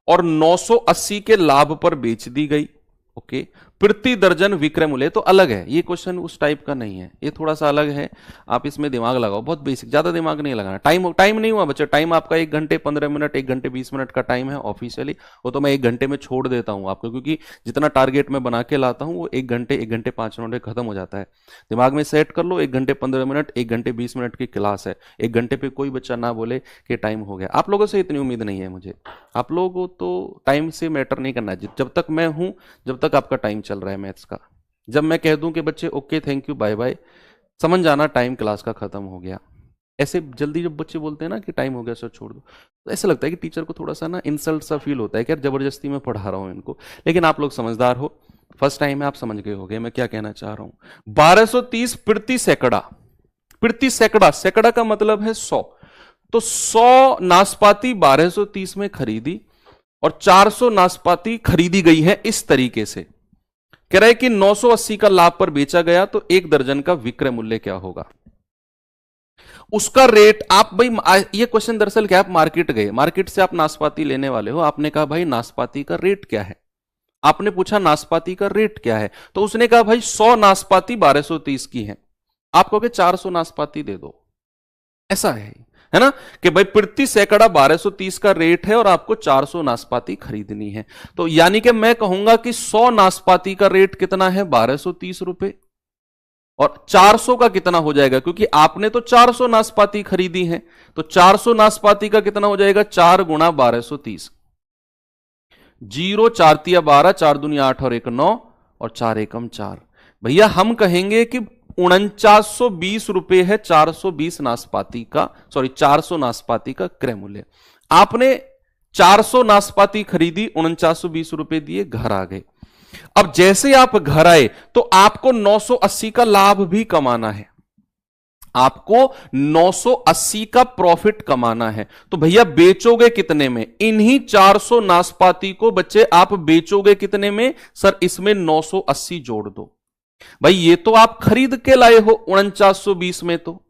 S1: और 980 के लाभ पर बेच दी गई। ओके, प्रति दर्जन विक्रय मूल्य। तो अलग है ये क्वेश्चन, उस टाइप का नहीं है, ये थोड़ा सा अलग है। आप इसमें दिमाग लगाओ, बहुत बेसिक, ज्यादा दिमाग नहीं लगाना। टाइम नहीं हुआ बच्चे, टाइम आपका 1 घंटे 15 मिनट, 1 घंटे 20 मिनट का टाइम है ऑफिशियली। वो तो मैं 1 घंटे में छोड़ देता हूं आपको, क्योंकि जितना टारगेट मैं बना के लाता हूं वो 1 घंटे 1 घंटे 5 मिनट में खत्म हो जाता है। दिमाग में सेट कर लो, 1 घंटे 15 मिनट, 1 घंटे 20 मिनट की क्लास है। 1 घंटे पे कोई बच्चा ना बोले कि टाइम हो गया। आप लोगों से इतनी उम्मीद नहीं है मुझे, आप लोगों को तो टाइम से मैटर नहीं करना है। जब तक मैं हूं, जब तक आपका टाइम चल रहा है मैथ्स का, जब मैं कह दूं कि बच्चे okay thank you bye bye, समझ जाना टाइम क्लास का खत्म हो गया। ऐसे जल्दी जब बच्चे बोलते हैं ना कि टाइम हो गया सर छोड़ दो, तो ऐसा लगता है कि टीचर को थोड़ा सा ना इंसल्ट सा फील होता है कि यार जबरदस्ती में पढ़ा रहा हूं इनको। लेकिन आप लोग समझदार हो, फर्स्ट टाइम है, आप समझ गए होंगे मैं क्या कहना चाह रहा हूं। 1230 प्रति सैकड़ा, प्रति सैकड़ा, सैकड़ा का मतलब है 100। तो 100 नाशपाती 1230 में खरीदी और 400 नाशपाती खरीदी गई है इस तरीके से। कह रहा है कि 980 का लाभ पर बेचा गया, तो 1 दर्जन का विक्रय मूल्य क्या होगा? उसका रेट आप भाई, ये क्वेश्चन दरअसल क्या, आप मार्केट गए, मार्केट से आप नाशपाती लेने वाले हो, आपने कहा भाई नाशपाती का रेट क्या है, आपने पूछा नाशपाती का रेट क्या है, तो उसने कहा भाई 100 नाशपाती 1230 की है, आप कहोगे 400 नाशपाती दे दो। ऐसा है ना, कि भाई प्रति सैकड़ा 1230 का रेट है और आपको 400 नाशपाती खरीदनी है। तो यानी कि मैं कहूंगा कि 100 नाशपाती का रेट कितना है? 1230 रुपए। और 400 का कितना हो जाएगा? क्योंकि आपने तो 400 नाशपाती खरीदी है, तो 400 नाशपाती का कितना हो जाएगा? 4 गुणा 1230। 0 4 तिया 12, 4 दुनिया 8 और 1 9 और 4 एकम 4। भैया हम कहेंगे कि 4920 रुपए है 420 नाशपाती का, सॉरी 400 नाशपाती का क्रय मूल्य। आपने 400 नाशपाती खरीदी, 4920 रुपए दिए, घर आ गए। अब जैसे आप घर आए तो आपको 980 का लाभ भी कमाना है, आपको 980 का प्रॉफिट कमाना है। तो भैया बेचोगे कितने में? इन्हीं 400 नाशपाती को बच्चे आप बेचोगे कितने में? सर इसमें 980 जोड़ दो। भाई ये तो आप खरीद के लाए हो 4920 में, तो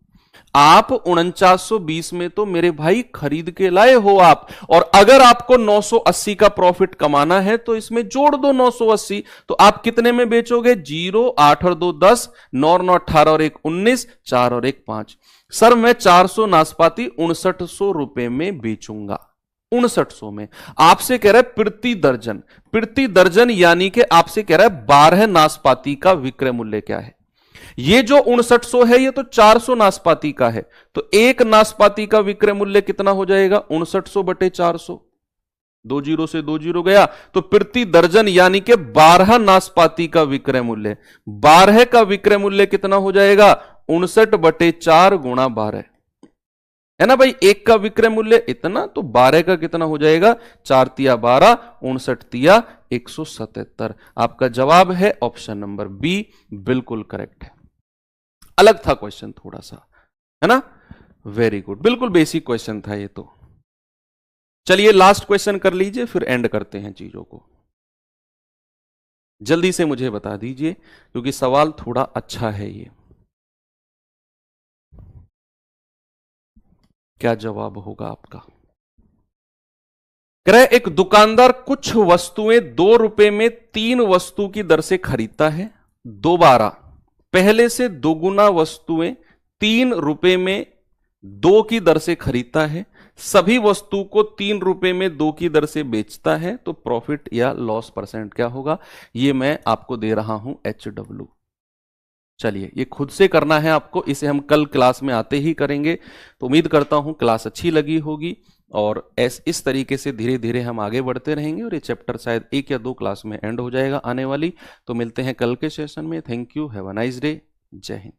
S1: आप 4920 में तो मेरे भाई खरीद के लाए हो आप, और अगर आपको 980 का प्रॉफिट कमाना है तो इसमें जोड़ दो 980। तो आप कितने में बेचोगे? 0 8 और 2 10, 9 और 9 18 और 1 19, 4 और 1 5। सर मैं 400 नाशपाती 5900 रुपए में बेचूंगा। 5900 में आपसे कह रहा है प्रति दर्जन, प्रति दर्जन यानी कि आपसे कह रहा है 12 नाशपाती का विक्रय मूल्य क्या है। ये जो 5900 है ये तो 400 नाशपाती का है, तो एक नाशपाती का विक्रय मूल्य कितना हो जाएगा? 5900 बटे 400, 2 जीरो से 2 जीरो गया, तो प्रति दर्जन यानी कि 12 नाशपाती का विक्रय मूल्य, 12 का विक्रय मूल्य कितना हो जाएगा? 59 बटे 4 गुणा 12, है ना भाई। एक का विक्रय मूल्य इतना, तो 12 का कितना हो जाएगा? 4 तिया 12, 59 तिया 177। आपका जवाब है ऑप्शन नंबर बी, बिल्कुल करेक्ट है। अलग था क्वेश्चन थोड़ा सा, है ना, वेरी गुड, बिल्कुल बेसिक क्वेश्चन था ये तो। चलिए लास्ट क्वेश्चन कर लीजिए, फिर एंड करते हैं चीजों को। जल्दी से मुझे बता दीजिए क्योंकि सवाल थोड़ा अच्छा है ये। क्या जवाब होगा आपका? कह रहे एक दुकानदार कुछ वस्तुएं 2 रुपए में 3 वस्तु की दर से खरीदता है, दोबारा पहले से दोगुना वस्तुएं 3 रुपए में 2 की दर से खरीदता है, सभी वस्तु को 3 रुपए में 2 की दर से बेचता है, तो प्रॉफिट या लॉस परसेंट क्या होगा? ये मैं आपको दे रहा हूं HW। चलिए, ये खुद से करना है आपको, इसे हम कल क्लास में आते ही करेंगे। तो उम्मीद करता हूं क्लास अच्छी लगी होगी, और इस तरीके से धीरे धीरे हम आगे बढ़ते रहेंगे, और ये चैप्टर शायद 1 या 2 क्लास में एंड हो जाएगा आने वाली। तो मिलते हैं कल के सेशन में। Thank you, have a nice day, जय हिंद।